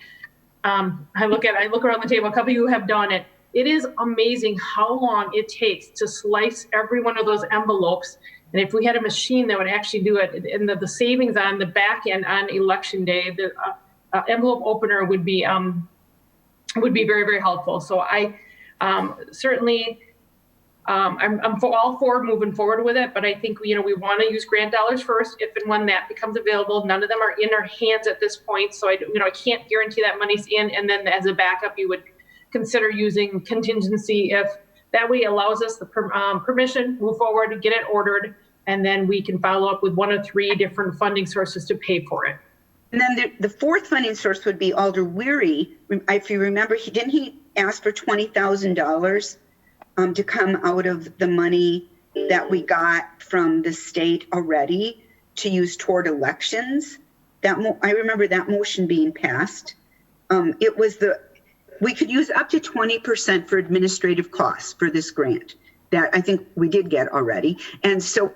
I look around the table, a couple of you have done it. It is amazing how long it takes to slice every one of those envelopes. And if we had a machine that would actually do it, and the savings on the back end on election day, the envelope opener would be very, very helpful. So I certainly, I'm all for moving forward with it, but I think, we want to use grant dollars first, if and when that becomes available. None of them are in our hands at this point. So I can't guarantee that money's in. And then as a backup, you would consider using contingency if that way allows us the permission, move forward, get it ordered. And then we can follow up with 1 of 3 different funding sources to pay for it. And then the fourth funding source would be Alder Weary. If you remember, he ask for $20,000 to come out of the money that we got from the state already to use toward elections. I remember that motion being passed. It was we could use up to 20% for administrative costs for this grant that I think we did get already. And so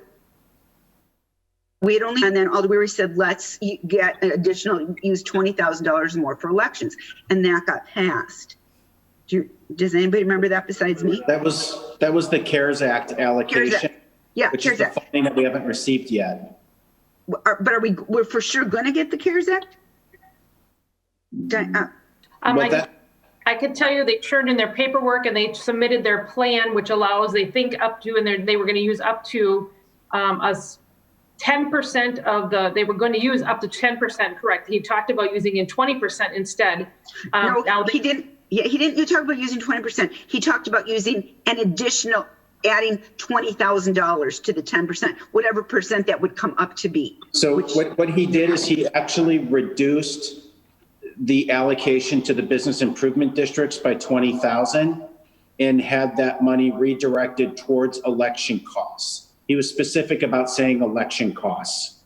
and then Alder Weary said, let's get an additional, use $20,000 more for elections. And that got passed. Does anybody remember that besides me? That was the CARES Act allocation. Yeah, which CARES is the Act. funding that we haven't received yet. But we're for sure going to get the CARES Act? I could tell you they turned in their paperwork and they submitted their plan, which allows, they think up to, and they were going to use up to 10% of they were going to use up to 10%, correct? He talked about using in 20% instead. No, he didn't. Yeah, he didn't. You talked about using 20%. He talked about using an additional, adding $20,000 to the 10%, whatever percent that would come up to be. So what he did is he actually reduced the allocation to the business improvement districts by 20,000 and had that money redirected towards election costs. He was specific about saying election costs.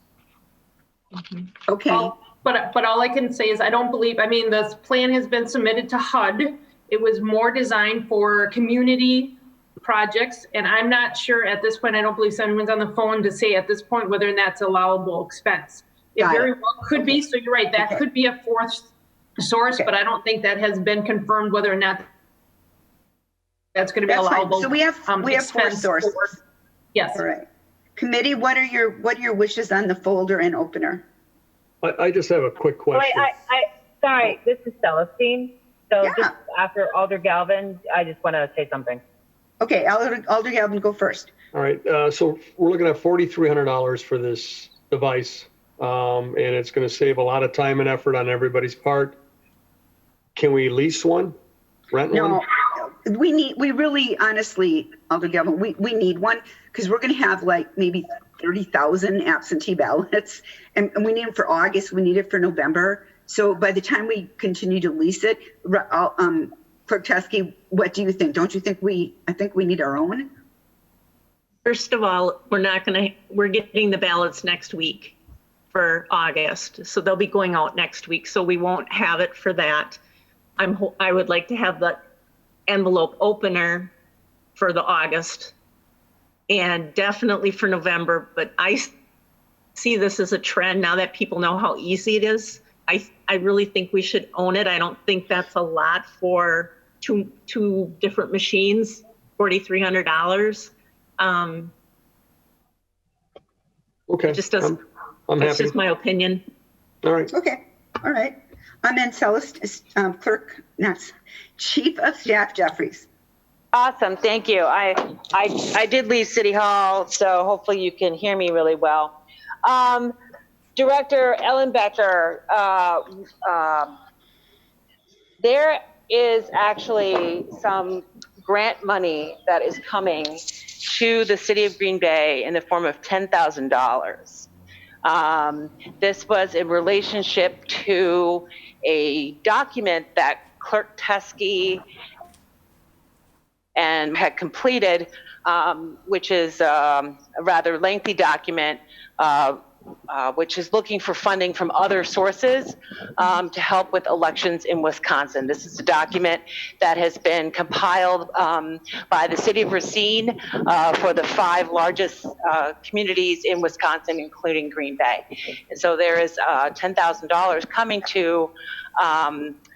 Okay. But all I can say is I don't believe, this plan has been submitted to HUD. It was more designed for community projects. And I'm not sure at this point, I don't believe someone's on the phone to say at this point whether that's allowable expense. It very well could be. So you're right, that could be a fourth source, but I don't think that has been confirmed whether or not that's going to be allowable. So we have 4 sources. Yes. All right. Committee, what are your wishes on the folder and opener? I just have a quick question. Sorry, this is Celestine. So Yeah. just after Alder Galvin, I just want to say something. Okay, Alder Galvin, go first. All right, so we're looking at $4,300 for this device, and it's going to save a lot of time and effort on everybody's part. Can we lease one, rent one? No, we really, honestly, Alder Galvin, we need one because we're going to have like maybe 30,000 absentee ballots, and we need them for August. We need it for November. So by the time we continue to lease it, Clerk Teske, what do you think? Don't you think I think we need our own? First of all, we're getting the ballots next week for August. So they'll be going out next week. So we won't have it for that. I would like to have the envelope opener for the August and definitely for November. But I see this as a trend now that people know how easy it is. I really think we should own it. I don't think that's a lot for two different machines, $4,300. Okay. Just doesn't. I'm That's happy. just my opinion. All right. Okay, all right. And Chief of Staff Jeffries. Awesome, thank you. I did leave City Hall, so hopefully you can hear me really well. Director Ellenbecker, there is actually some grant money that is coming to the City of Green Bay in the form of $10,000. This was in relationship to a document that Clerk Teske and had completed, which is a rather lengthy document, which is looking for funding from other sources to help with elections in Wisconsin. This is a document that has been compiled by the City of Racine for the 5 largest communities in Wisconsin, including Green Bay. And so there is $10,000 coming to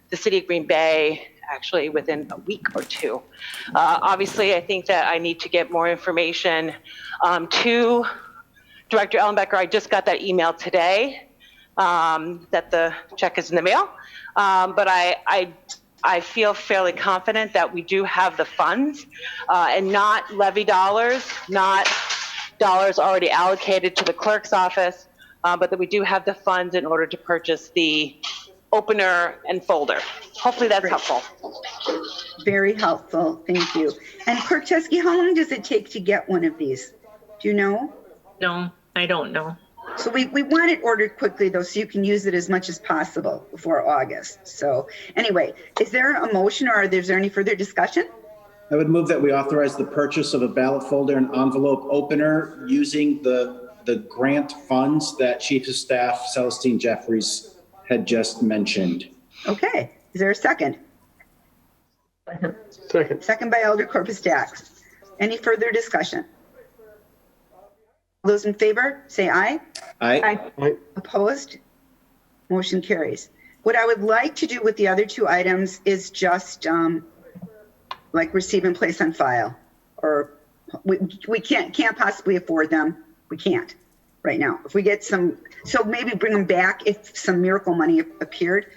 the City of Green Bay actually within a week or 2. Obviously, I think that I need to get more information to Director Ellenbecker. I just got that email today that the check is in the mail, but I feel fairly confident that we do have the funds and not levy dollars, not dollars already allocated to the clerk's office, but that we do have the funds in order to purchase the opener and folder. Hopefully that's helpful. Very helpful, thank you. And Clerk Teske, how long does it take to get one of these? Do you know? No, I don't know. So we want it ordered quickly though, so you can use it as much as possible before August. So anyway, is there a motion or is there any further discussion? I would move that we authorize the purchase of a ballot folder and envelope opener using the grant funds that Chief of Staff Celestine Jeffries had just mentioned. Okay, is there a second? Second. Second by Alder Corpus Dax. Any further discussion? Those in favor, say aye. Aye. Opposed? Motion carries. What I would like to do with the other two items is just like receive and place on file, or we can't possibly afford them. We can't right now. If we get some, so maybe bring them back if some miracle money appeared.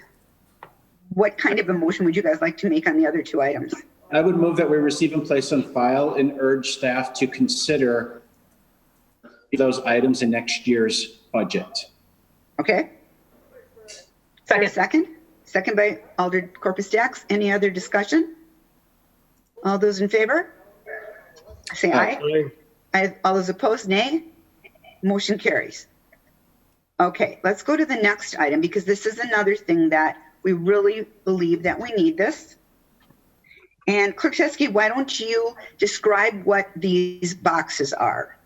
What kind of a motion would you guys like to make on the other two items? I would move that we receive and place on file and urge staff to consider those items in next year's budget. Okay. Second. Second by Alder Corpus Dax. Any other discussion? All those in favor? Say aye. Aye. All those opposed, nay. Motion carries. Okay, let's go to the next item because this is another thing that we really believe that we need this. And Clerk Shesky, why don't you describe what these boxes are?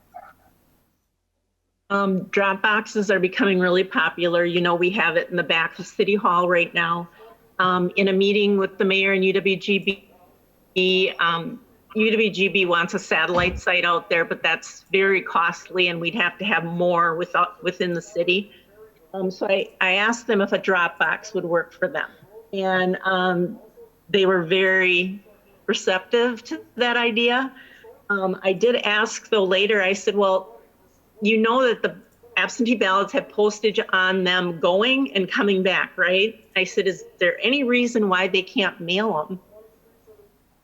Drop boxes are becoming really popular. You know, we have it in the back of City Hall right now. In a meeting with the mayor and UWGB, UWGB wants a satellite site out there, but that's very costly and we'd have to have more within the city. So I asked them if a drop box would work for them. And they were very receptive to that idea. I did ask though later, I said, well, you know that the absentee ballots have postage on them going and coming back, right? I said, is there any reason why they can't mail them?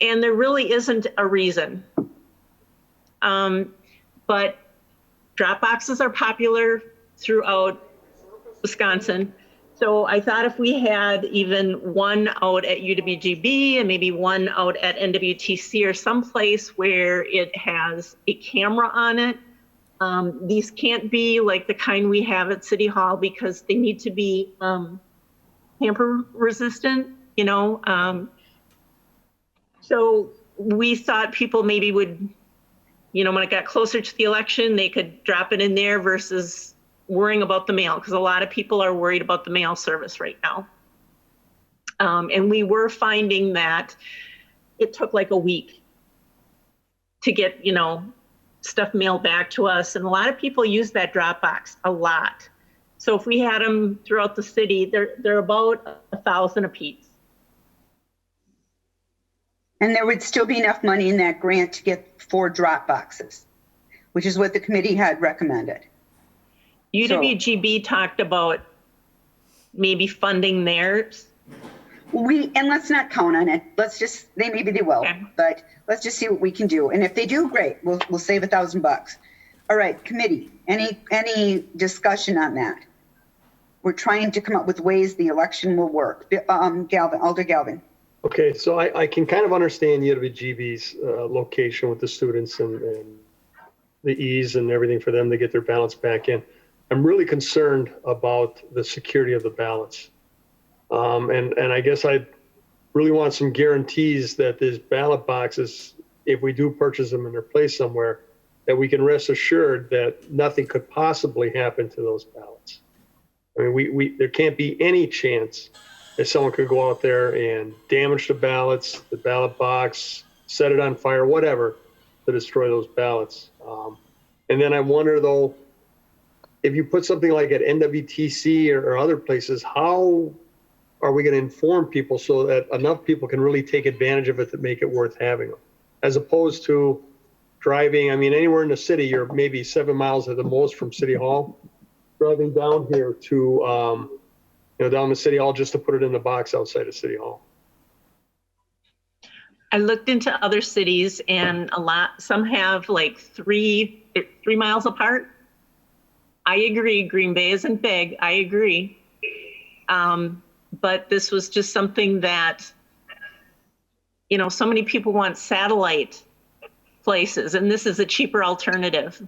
And there really isn't a reason. But drop boxes are popular throughout Wisconsin. So I thought if we had even one out at UWGB and maybe one out at NWTC or someplace where it has a camera on it. These can't be like the kind we have at City Hall because they need to be tamper resistant, you know. So we thought people maybe would, you know, when it got closer to the election, they could drop it in there versus worrying about the mail, because a lot of people are worried about the mail service right now. And we were finding that it took like a week to get, you know, stuff mailed back to us. And a lot of people use that drop box a lot. So if we had them throughout the city, they're about 1,000 a piece. And there would still be enough money in that grant to get 4 drop boxes, which is what the committee had recommended. UWGB talked about maybe funding theirs. And let's not count on it. Let's just, maybe they will, okay. But let's just see what we can do. And if they do, great, we'll save $1,000. All right, committee, any discussion on that? We're trying to come up with ways the election will work. Alder Galvin. Okay, so I can kind of understand UWGB's location with the students and the ease and everything for them to get their ballots back in. I'm really concerned about the security of the ballots. And I guess I really want some guarantees that these ballot boxes, if we do purchase them and they're placed somewhere, that we can rest assured that nothing could possibly happen to those ballots. I mean, there can't be any chance that someone could go out there and damage the ballots, the ballot box, set it on fire, whatever, to destroy those ballots. And then I wonder though, if you put something like at NWTC or other places, how are we going to inform people so that enough people can really take advantage of it to make it worth having them? As opposed to driving, I mean, anywhere in the city, you're maybe 7 miles at the most from City Hall, driving down here to, down to City Hall just to put it in the box outside of City Hall. I looked into other cities and some have like 3 miles apart. I agree, Green Bay isn't big, I agree. But this was just something that, so many people want satellite places and this is a cheaper alternative.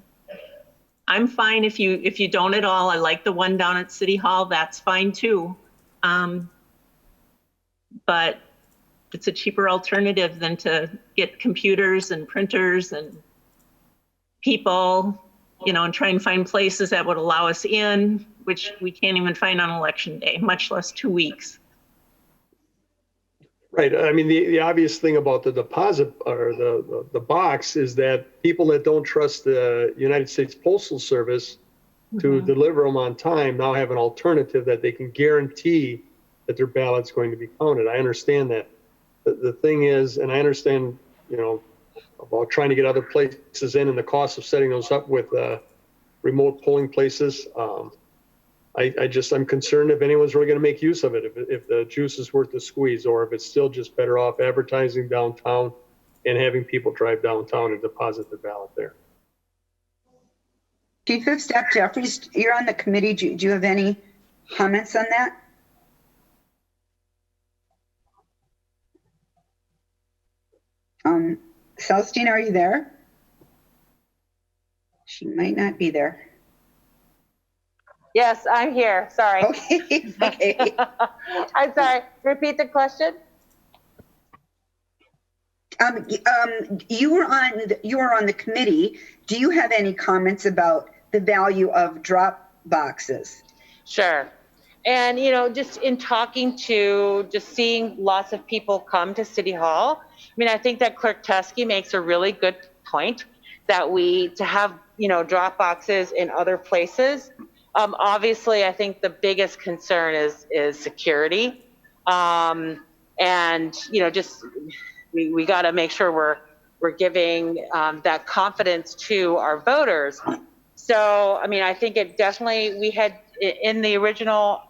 I'm fine if you don't at all. I like the one down at City Hall. That's fine too. But it's a cheaper alternative than to get computers and printers and people, and try and find places that would allow us in, which we can't even find on election day, much less 2 weeks. Right. I mean, the obvious thing about the deposit or the box is that people that don't trust the United States Postal Service to deliver them on time now have an alternative that they can guarantee that their ballot's going to be counted. I understand that. The thing is, and I understand, about trying to get other places in and the cost of setting those up with remote polling places. I'm concerned if anyone's really going to make use of it, if the juice is worth the squeeze, or if it's still just better off advertising downtown and having people drive downtown and deposit their ballot there. Chief of Staff Jeffries, you're on the committee. Do you have any comments on that? Celestine, are you there? She might not be there. Yes, I'm here. Sorry. Okay. Okay. I'm sorry. Repeat the question. You were on the committee. Do you have any comments about the value of drop boxes? Sure. And, just in talking to, just seeing lots of people come to City Hall, I think that Clerk Teskey makes a really good point that to have, drop boxes in other places. Obviously, I think the biggest concern is security. And, just, we got to make sure we're giving that confidence to our voters. So, I think it definitely, we had in the original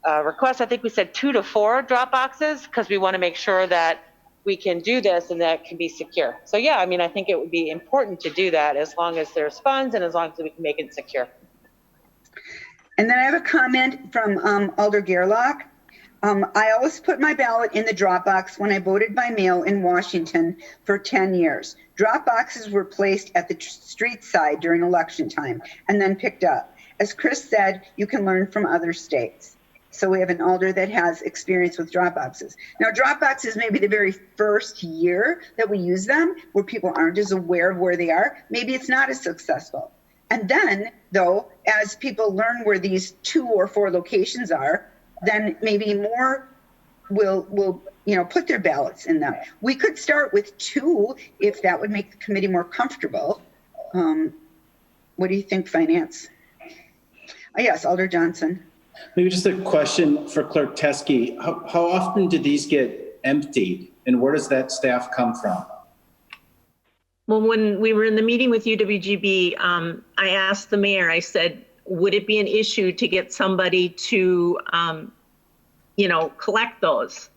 request, I think we said 2 to 4 drop boxes because we want to make sure that we can do this and that can be secure. So yeah, I think it would be important to do that as long as there's funds and as long as we can make it secure. And then I have a comment from Alder Gerlach. I always put my ballot in the drop box when I voted by mail in Washington for 10 years. Drop boxes were placed at the street side during election time and then picked up. As Chris said, you can learn from other states. So we have an alder that has experience with drop boxes. Now, drop boxes may be the very first year that we use them, where people aren't as aware of where they are. Maybe it's not as successful. And then, though, as people learn where these 2 or 4 locations are, then maybe more will put their ballots in them. We could start with 2 if that would make the committee more comfortable. What do you think, Finance? Yes, Alder Johnson. Maybe just a question for Clerk Teskey. How often do these get emptied, and where does that staff come from? Well, when we were in the meeting with UWGB, I asked the mayor, I said, would it be an issue to get somebody to, collect those?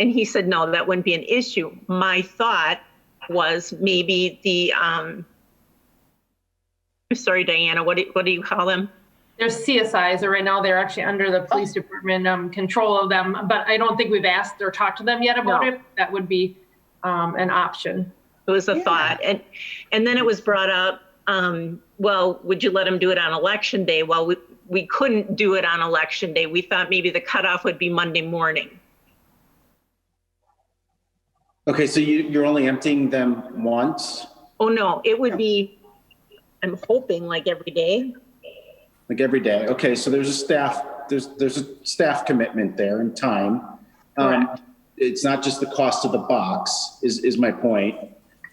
And he said, no, that wouldn't be an issue. My thought was maybe sorry, Diana, what do you call them? There's CSIs, or right now they're actually under the police department control of them, but I don't think we've asked or talked to them yet about it. That would be an option. It was a thought. And then it was brought up, well, would you let them do it on election day? Well, we couldn't do it on election day. We thought maybe the cutoff would be Monday morning. Okay, so you're only emptying them once? Oh, no, it would be, I'm hoping like every day. Like every day. Okay, so there's a staff commitment there in time. It's not just the cost of the box is my point.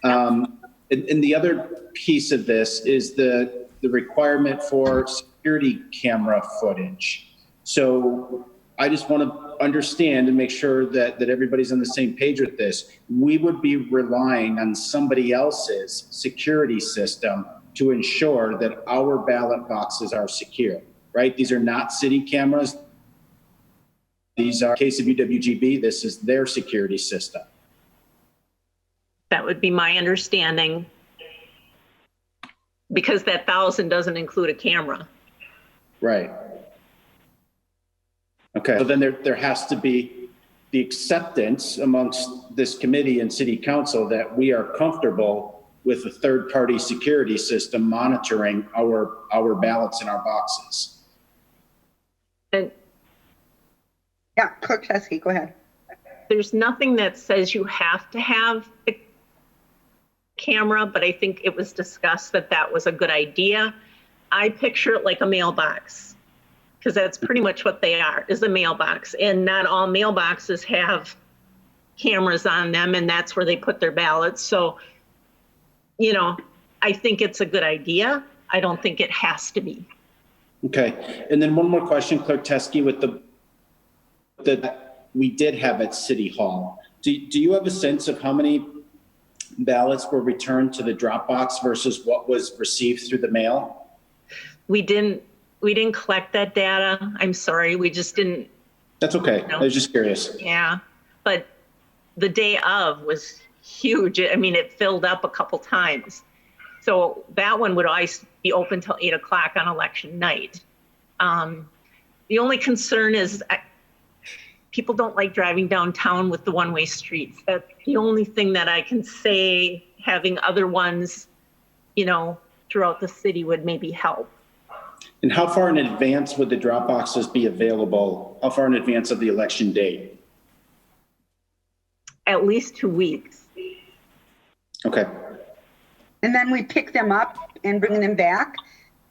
And the other piece of this is the requirement for security camera footage. So I just want to understand and make sure that everybody's on the same page with this. We would be relying on somebody else's security system to ensure that our ballot boxes are secure, right? These are not city cameras. These are, in case of UWGB, this is their security system. That would be my understanding, because that 1,000 doesn't include a camera. Right. Okay, so then there has to be the acceptance amongst this committee and city council that we are comfortable with a third-party security system monitoring our ballots in our boxes. And Yeah, Clerk Teske, go ahead. there's nothing that says you have to have a camera, but I think it was discussed that that was a good idea. I picture it like a mailbox, because that's pretty much what they are, is a mailbox. And not all mailboxes have cameras on them, and that's where they put their ballots. So, you know, I think it's a good idea. I don't think it has to be. Okay, and then one more question, Clerk Teske, with that we did have at City Hall. Do you have a sense of how many ballots were returned to the drop box versus what was received through the mail? We didn't collect that data. I'm sorry, we just didn't. That's okay, I was just curious. Yeah, but the day of was huge. I mean, it filled up a couple times. So that one would always be open till 8 o'clock on election night. The only concern is people don't like driving downtown with the one-way streets. That's the only thing that I can say. Having other ones, you know, throughout the city would maybe help. And how far in advance would the drop boxes be available? How far in advance of the election date? At least 2 weeks. Okay. And then we pick them up and bring them back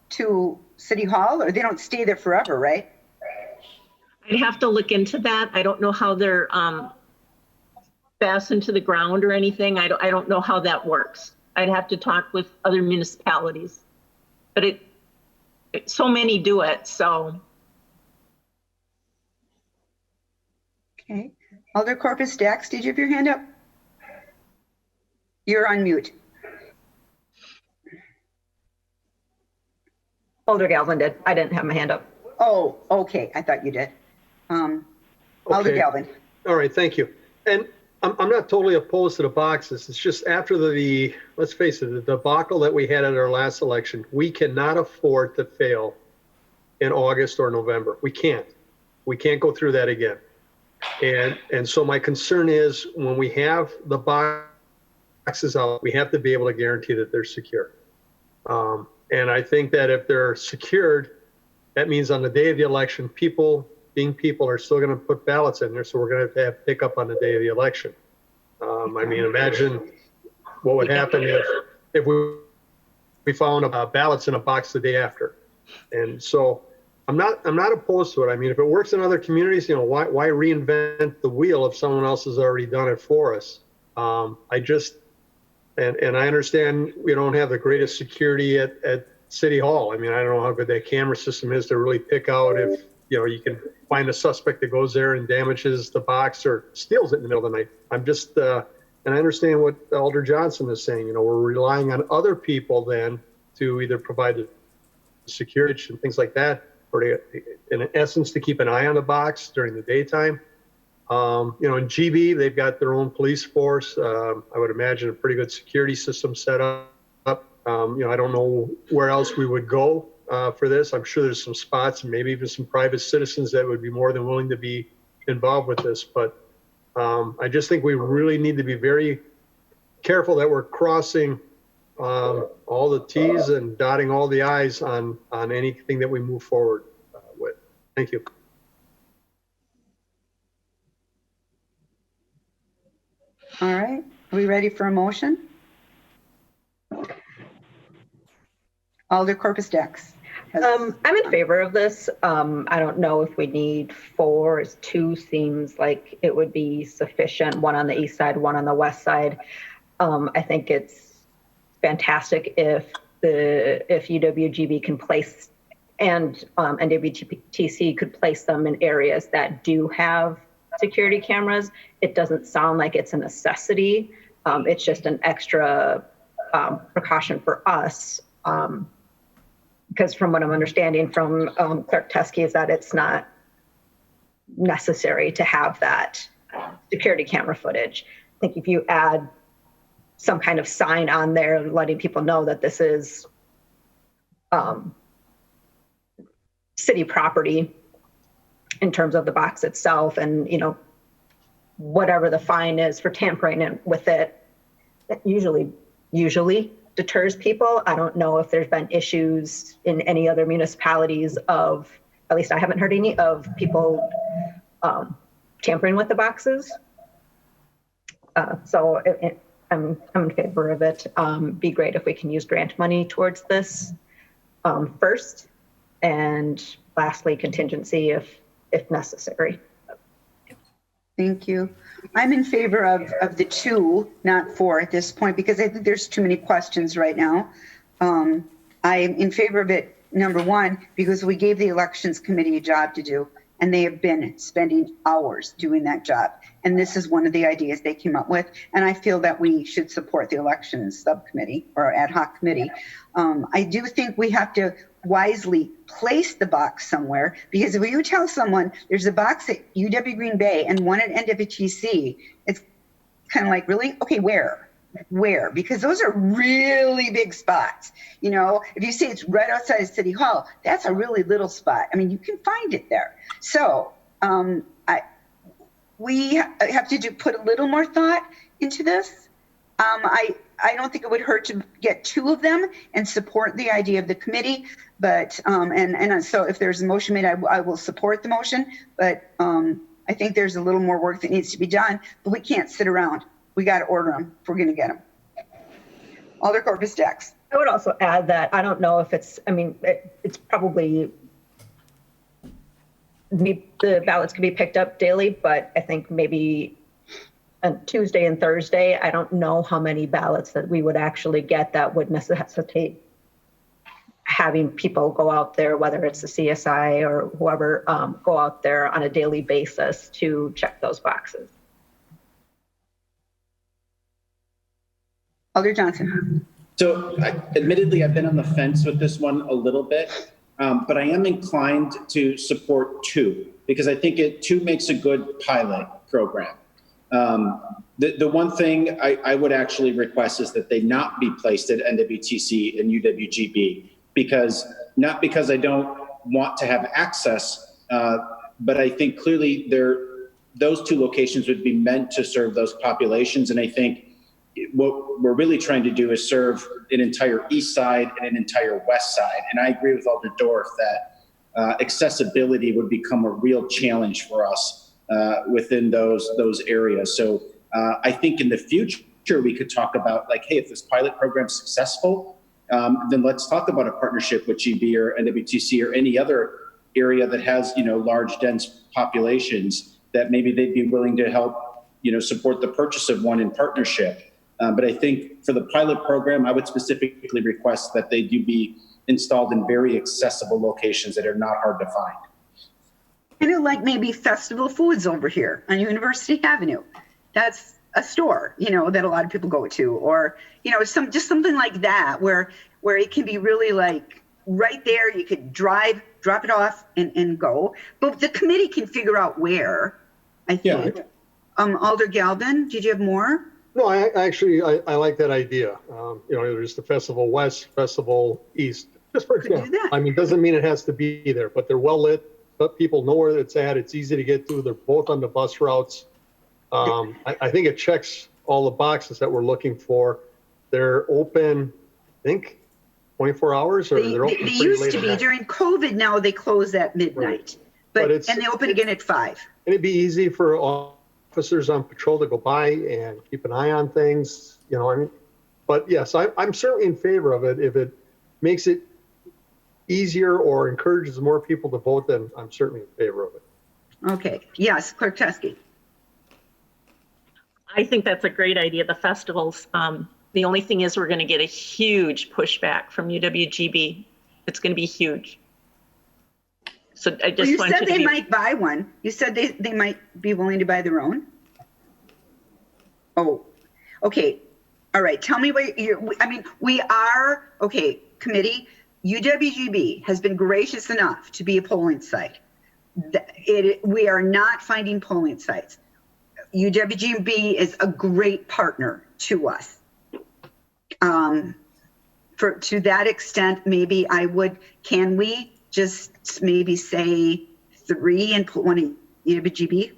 to City Hall, or they don't stay there forever, right? I'd have to look into that. I don't know how they're fastened to the ground or anything. I don't know how that works. I'd have to talk with other municipalities. But so many do it, so. Okay. Alder Corpus Dax, did you have your hand up? You're on mute. Alder Galvin did. I didn't have my hand up. Oh, okay. I thought you did. Alder Okay. Galvin. All right, thank you. And I'm not totally opposed to the boxes. It's just after the, let's face it, the debacle that we had at our last election, we cannot afford to fail in August or November. We can't. We can't go through that again. And so my concern is when we have the boxes out, we have to be able to guarantee that they're secure. And I think that if they're secured, that means on the day of the election, people are still going to put ballots in there. So we're going to have pickup on the day of the election. I mean, imagine what would happen if we found ballots in a box the day after. And so I'm not opposed to it. I mean, if it works in other communities, you know, why reinvent the wheel if someone else has already done it for us? And I understand we don't have the greatest security at City Hall. I mean, I don't know how good that camera system is to really pick out if, you know, you can find a suspect that goes there and damages the box or steals it in the middle of the night. I'm just, and I understand what Alder Johnson is saying. You know, we're relying on other people then to either provide the security and things like that, or to, in essence, to keep an eye on the box during the daytime. You know, in GB, they've got their own police force. I would imagine a pretty good security system set up. You know, I don't know where else we would go for this. I'm sure there's some spots and maybe even some private citizens that would be more than willing to be involved with this. But I just think we really need to be very careful that we're crossing all the T's and dotting all the I's on anything that we move forward with. Thank you. All right. Are we ready for a motion? Alder Corpus Dax. I'm in favor of this. I don't know if we need 4. 2 seems like it would be sufficient. 1 on the east side, 1 on the west side. I think it's fantastic if UWGB can place and NWTC could place them in areas that do have security cameras. It doesn't sound like it's a necessity. It's just an extra precaution for us. Because from what I'm understanding from Clerk Teske is that it's not necessary to have that security camera footage. I think if you add some kind of sign on there letting people know that this is city property in terms of the box itself, and you know, whatever the fine is for tampering with it, that usually usually deters people. I don't know if there's been issues in any other municipalities of, at least I haven't heard any, of people tampering with the boxes. So I'm in favor of it. Be great if we can use grant money towards this first, and lastly, contingency if necessary. Thank you. I'm in favor of the 2, not 4 at this point, because I think there's too many questions right now. I'm in favor of it, number 1, because we gave the elections committee a job to do, and they have been spending hours doing that job. And this is one of the ideas they came up with. And I feel that we should support the elections subcommittee or ad hoc committee. I do think we have to wisely place the box somewhere, because if you tell someone there's a box at UW Green Bay and one at NWTC, it's kind of like, really? Okay, where? Because those are really big spots. You know, if you say it's right outside of City Hall, that's a really little spot. I mean, you can find it there. So we have to put a little more thought into this. I don't think it would hurt to get 2 of them and support the idea of the committee. But and so if there's a motion made, I will support the motion. But I think there's a little more work that needs to be done. But we can't sit around. We got to order them if we're going to get them. Alder Corpus Dax. I would also add that I don't know if it's, I mean, it's probably, the ballots can be picked up daily, but I think maybe on Tuesday and Thursday, I don't know how many ballots that we would actually get that would necessitate having people go out there, whether it's the CSI or whoever, go out there on a daily basis to check those boxes. Alder Johnson. So admittedly, I've been on the fence with this one a little bit, but I am inclined to support 2 because I think 2 makes a good pilot program. The one thing I would actually request is that they not be placed at NWTC and UWGB, not because I don't want to have access, but I think clearly those 2 locations would be meant to serve those populations. And I think what we're really trying to do is serve an entire east side and an entire west side. And I agree with Alder Dorff that accessibility would become a real challenge for us within those areas. So I think in the future, we could talk about like, hey, if this pilot program is successful, then let's talk about a partnership with GB or NWTC or any other area that has, large, dense populations that maybe they'd be willing to help, support the purchase of one in partnership. But I think for the pilot program, I would specifically request that they do be installed in very accessible locations that are not hard to find. Kind of like maybe Festival Foods over here on University Avenue. That's a store, that a lot of people go to, or, just something like that where it can be really like right there. You could drop it off and go, but the committee can figure out where, I think. Yeah. Alder Galvin, did you have more? No, I like that idea. There's the Festival West, Festival East, just for example. I mean, doesn't mean it has to be there, but they're well lit, but people know where it's at. It's easy to get to. They're both on the bus routes. I think it checks all the boxes that we're looking for. They're open, I think, 24 hours, or they're open they used to be during COVID. Now they close at midnight, right. And they open again at 5. And it'd be easy for officers on patrol to go by and keep an eye on things, but yes, I'm certainly in favor of it. If it makes it easier or encourages more people to vote, then I'm certainly in favor of it. Okay. Yes, Clerk Teske. I think that's a great idea. The festivals, the only thing is we're going to get a huge pushback from UWGB. It's going to be huge. So I just want you said they might buy one. You said they might be willing to buy their own. Oh, okay. All right. Tell me what we are, okay, committee, UWGB has been gracious enough to be a polling site. We are not finding polling sites. UWGB is a great partner to us. To that extent, maybe can we just maybe say 3 and put one in UWGB?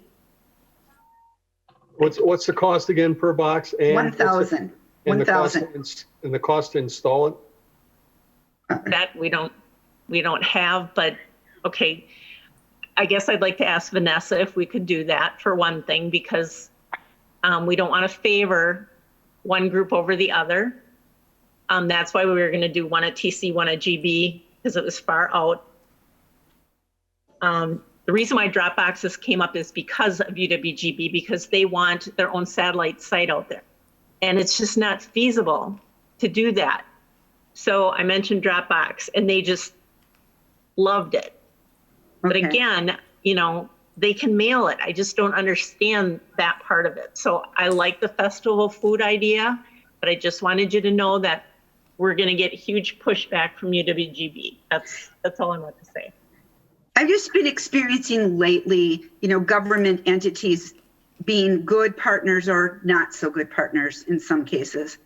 What's the cost again per box? And 1,000. And the cost 1,000. and the cost to install it? That we don't have, but okay. I guess I'd like to ask Vanessa if we could do that for one thing, because we don't want to favor one group over the other. That's why we were going to do one at TC, one at GB, because it was far out. The reason why drop boxes came up is because of UWGB, because they want their own satellite site out there. And it's just not feasible to do that. So I mentioned Dropbox and they just loved it. But Okay. again, you know, they can mail it. I just don't understand that part of it. So I like the festival food idea, but I just wanted you to know that we're going to get huge pushback from UWGB. That's all I want to say. I've just been experiencing lately, government entities being good partners or not so good partners in some cases.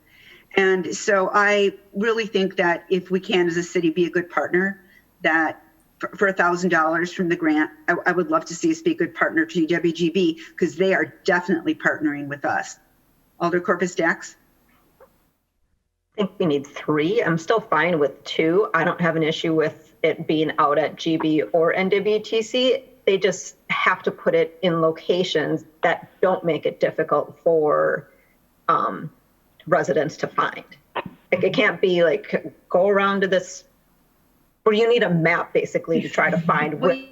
And so I really think that if we can, as a city, be a good partner, that for $1,000 from the grant, I would love to see us be a good partner to UWGB, because they are definitely partnering with us. Alder Corpus Dax? I think we need 3. I'm still fine with 2. I don't have an issue with it being out at GB or NWTC. They just have to put it in locations that don't make it difficult for residents to find. Like, it can't be like, go around to this, where you need a map basically to try to find where.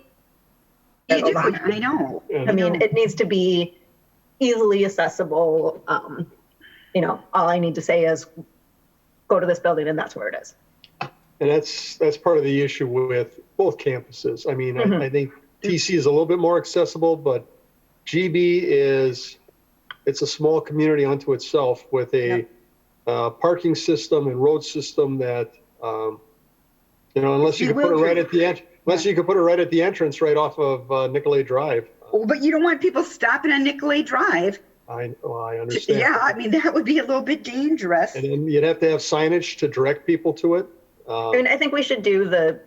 I know. I mean, it needs to be easily accessible. All I need to say is go to this building and that's where it is. And that's part of the issue with both campuses. I mean, I think TC is a little bit more accessible, but GB it's a small community unto itself with a parking system and road system that, unless you could put it right at the end, unless you could put it right at the entrance, right off of Nicolay Drive. Oh, but you don't want people stopping on Nicolay Drive. I understand. Yeah, I mean, that would be a little bit dangerous. And then you'd have to have signage to direct people to it. I think we should do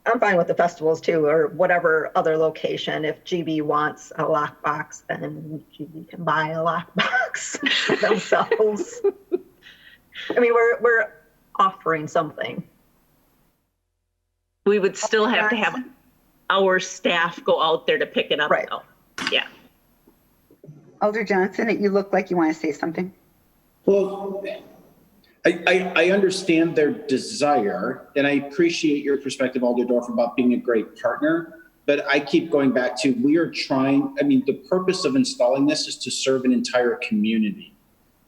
I'm fine with the festivals too, or whatever other location. If GB wants a lockbox, then GB can buy a lockbox themselves. I mean, we're offering something. We would still have to have our staff go out there to pick it up. Right. Though. Yeah. Alder Johnson, you look like you want to say something. Well, I understand their desire, and I appreciate your perspective, Alderdorf, about being a great partner. But I keep going back to, we are trying, the purpose of installing this is to serve an entire community.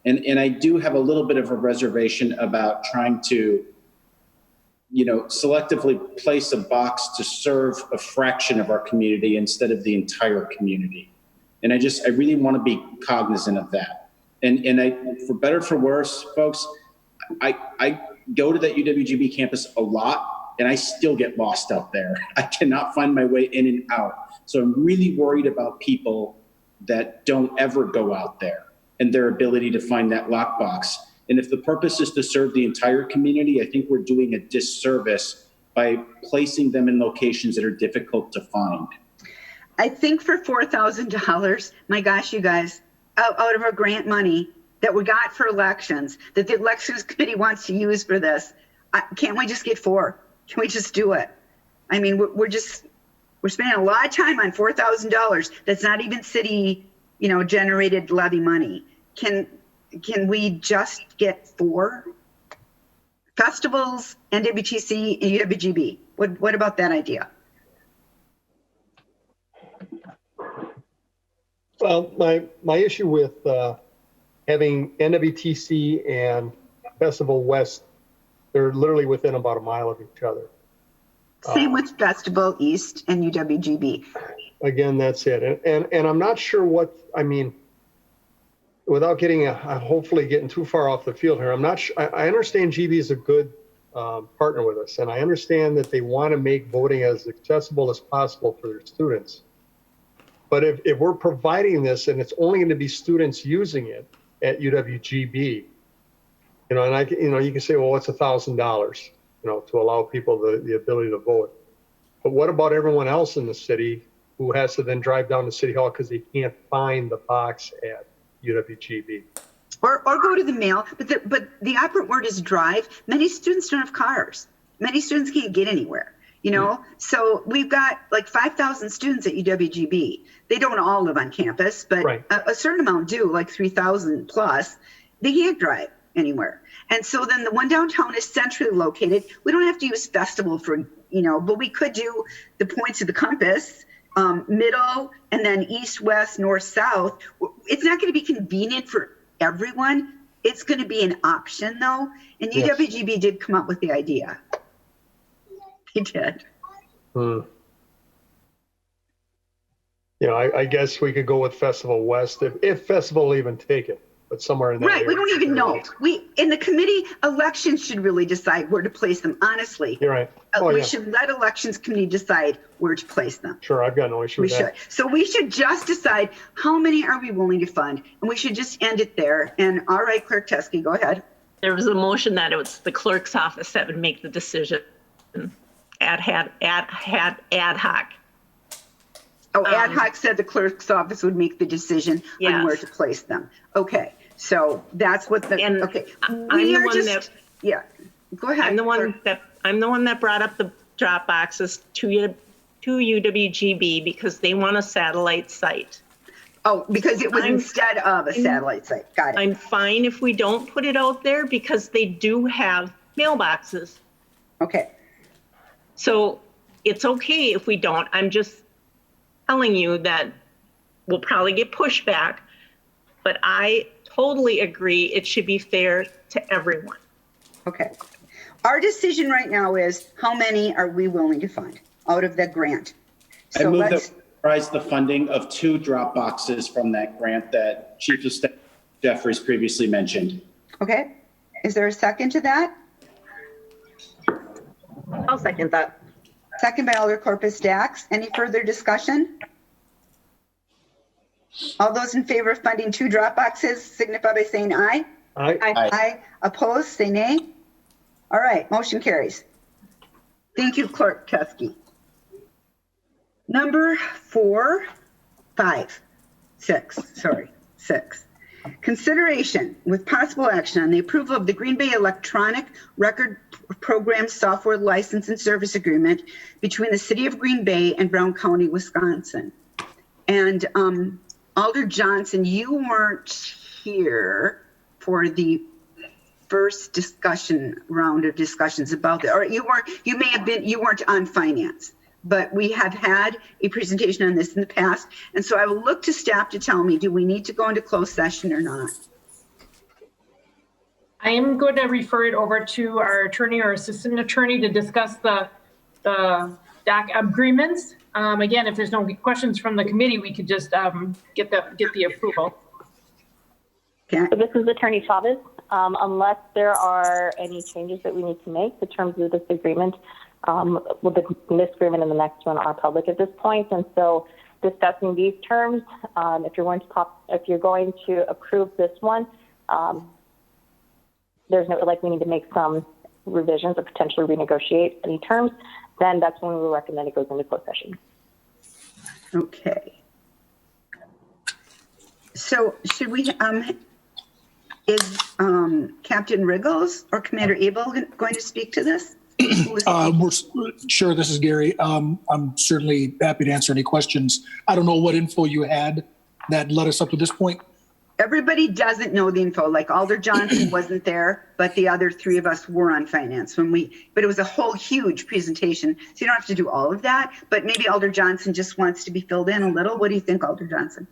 And I do have a little bit of a reservation about trying to, selectively place a box to serve a fraction of our community instead of the entire community. And I really want to be cognizant of that. And for better or for worse, folks, I go to that UWGB campus a lot, and I still get lost out there. I cannot find my way in and out. So I'm really worried about people that don't ever go out there and their ability to find that lockbox. And if the purpose is to serve the entire community, I think we're doing a disservice by placing them in locations that are difficult to find. I think for $4,000, my gosh, you guys, out of our grant money that we got for elections, that the elections committee wants to use for this, can't we just get 4? Can we just do it? I mean, we're spending a lot of time on $4,000. That's not even city, generated levy money. Can we just get 4? Festivals, NWTC, and UWGB. What about that idea? Well, my issue with having NWTC and Festival West, they're literally within about a mile of each other. Same with Festival East and UWGB. Again, that's it. And I'm not sure without getting hopefully getting too far off the field here, I'm not sure. I understand GB is a good partner with us, and I understand that they want to make voting as accessible as possible for their students. But if we're providing this and it's only going to be students using it at UWGB, and you can say, well, it's $1,000, to allow people the ability to vote. But what about everyone else in the city who has to then drive down to City Hall because they can't find the box at UWGB? or go to the mail. But the operant word is drive. Many students don't have cars. Many students can't get anywhere, you know? So we've got like 5,000 students at UWGB. They don't all live on campus, but Right. a certain amount do, like 3,000 plus. They can't drive anywhere. And so then the one downtown is centrally located. We don't have to use Festival for, you know, but we could do the points of the compass, middle, and then east, west, north, south. It's not going to be convenient for everyone. It's going to be an option though. And Yes. UWGB did come up with the idea. He did. You know, I guess we could go with Festival West if Festival will even take it, but somewhere in that Right. We area. don't even know. In the committee, elections should really decide where to place them. Honestly, You're right. we Yeah. should let elections committee decide where to place them. Sure, I've got no issue We with should. that. So we should just decide how many are we willing to fund, and we should just end it there. And all right, Clerk Teske, go ahead. There was a motion that it was the clerk's office that would make the decision ad hoc. Oh, ad hoc said the clerk's office would make the decision on Yes. where to place them. Okay, so that's what the, And okay. I'm the one that- Yeah, go ahead. I'm the Clerk. one that brought up the drop boxes to UWGB because they want a satellite site. Oh, because it was I'm- instead of a satellite site. Got it. I'm fine if we don't put it out there because they do have mailboxes. Okay, So it's okay if we don't. I'm just telling you that we'll probably get pushback, but I totally agree it should be fair to everyone. okay. Our decision right now is how many are we willing to fund out of the grant? I So move that let's, we authorize the funding of 2 drop boxes from that grant that Chief of Staff Jeffries previously mentioned. okay. Is there a second to that? I'll second that. Second by Alder Corpus Dax. Any further discussion? All those in favor of funding 2 drop boxes signify by saying aye. Aye. Aye. Opposed, say nay. All right, motion carries. Thank you, Clerk Teske. Number 6. Consideration with possible action on the approval of the Green Bay Electronic Record Program Software License and Service Agreement between the City of Green Bay and Brown County, Wisconsin. And Alder Johnson, you weren't here for the first round of discussions about that, or you weren't on finance, but we have had a presentation on this in the past. And so I will look to staff to tell me, do we need to go into closed session or not? I am going to refer it over to our attorney or assistant attorney to discuss the doc agreements. Again, if there's no questions from the committee, we could just get the approval. Okay. So this is Attorney Chavez. Unless there are any changes that we need to make, the terms of this agreement, this agreement and the next one are public at this point. And so discussing these terms, if you're going to approve this one, there's no, like, we need to make some revisions or potentially renegotiate any terms, then that's when we will recommend it goes into closed session. Okay. So should we, is Captain Riggles or Commander Abel going to speak to this? Sure, this is Gary. I'm certainly happy to answer any questions. I don't know what info you had that led us up to this point. Everybody doesn't know the info, like Alder Johnson wasn't there, but the other 3 of us were on finance but it was a whole huge presentation. So you don't have to do all of that, but maybe Alder Johnson just wants to be filled in a little. What do you think, Alder Johnson?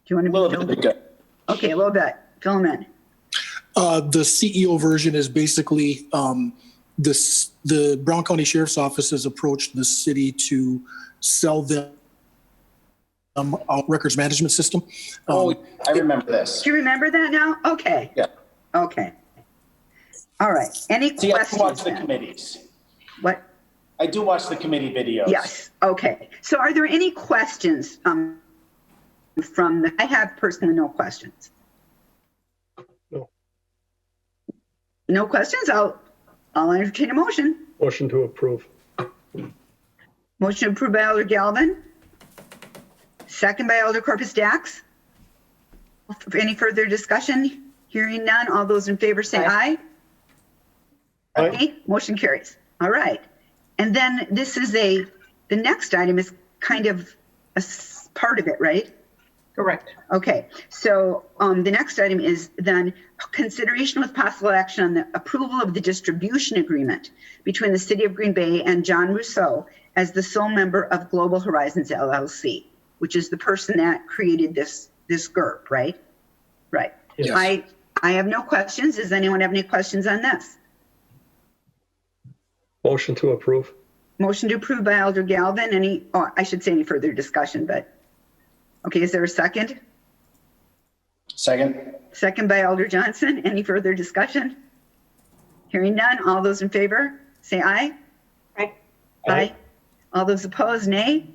Do you want to be filled in? Okay, a little bit. Fill him in. The CEO version is basically the Brown County Sheriff's Office has approached the city to sell them a records management system. I remember this. Do you remember that now? Okay. Yeah. Okay. All right. Any See, I questions? watch the then? committees. What? I do watch the committee videos. Yes. Okay. So are there any questions I have personally no questions. No. No questions? I'll entertain a motion. Motion to approve. Motion approved by Alder Galvin. Second by Alder Corpus Dax. Any further discussion? Hearing none, all those in favor say aye. Aye. Motion carries. All right. And then this is the next item is kind of part of it, right? Correct. Okay, so the next item is then consideration with possible action on the approval of the distribution agreement between the City of Green Bay and John Rousseau as the sole member of Global Horizons LLC, which is the person that created this GURP, right? Right. Yes. I have no questions. Does anyone have any questions on this? Motion to approve. Motion to approve by Alder Galvin. I should say any further discussion, but okay, is there a second? Second. Second by Alder Johnson. Any further discussion? Hearing none. All those in favor, say aye. Aye. Aye. All those opposed, nay.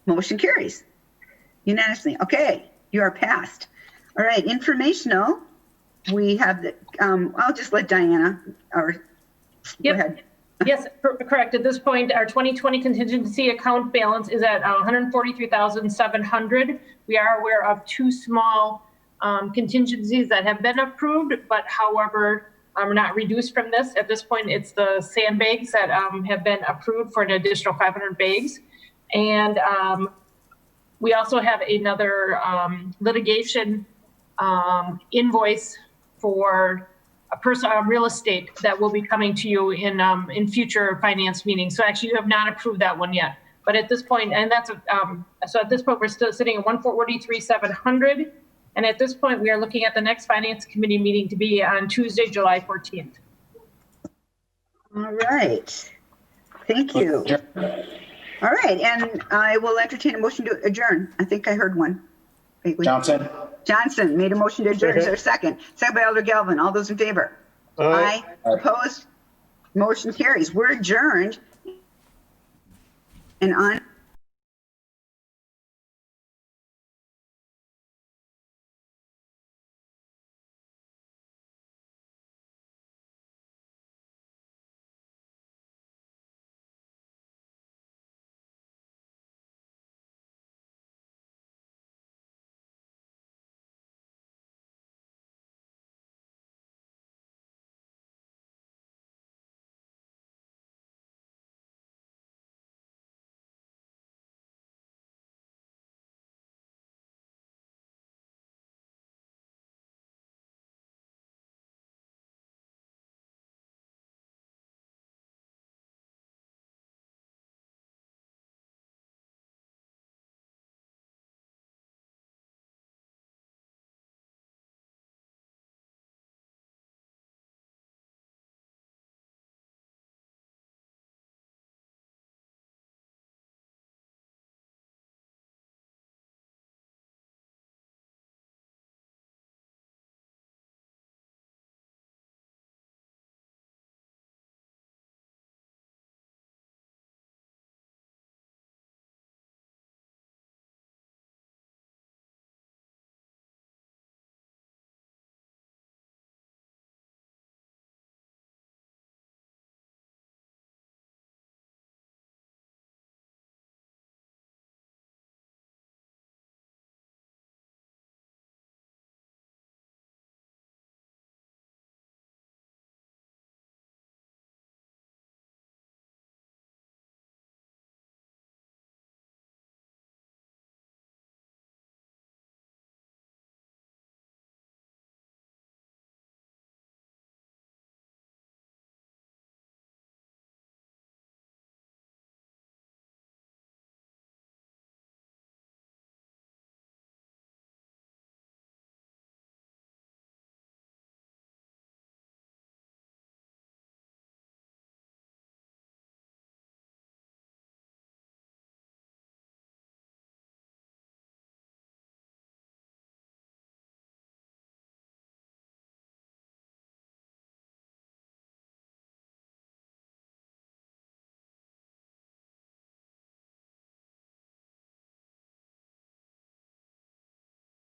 Motion carries unanimously. Okay, you are passed. All right, informational. We have the, I'll just let Diana, go ahead. Yes, correct. At this point, our 2020 contingency account balance is at 143,700. We are aware of two small contingencies that have been approved, but however, are not reduced from this. At this point, it's the sandbags that have been approved for an additional 500 bags. And we also have another litigation invoice for a person, real estate that will be coming to you in future finance meetings. So actually, you have not approved that one yet. But at this point, and that's so at this point, we're still sitting at 143,700. And at this point, we are looking at the next finance committee meeting to be on Tuesday, July 14th. All right. Thank you. All right, and I will entertain a motion to adjourn. I think I heard one. Johnson. Johnson made a motion to adjourn. Is there a second? Second by Alder Galvin. All those in favor? Aye. Opposed? Motion carries. We're adjourned. And on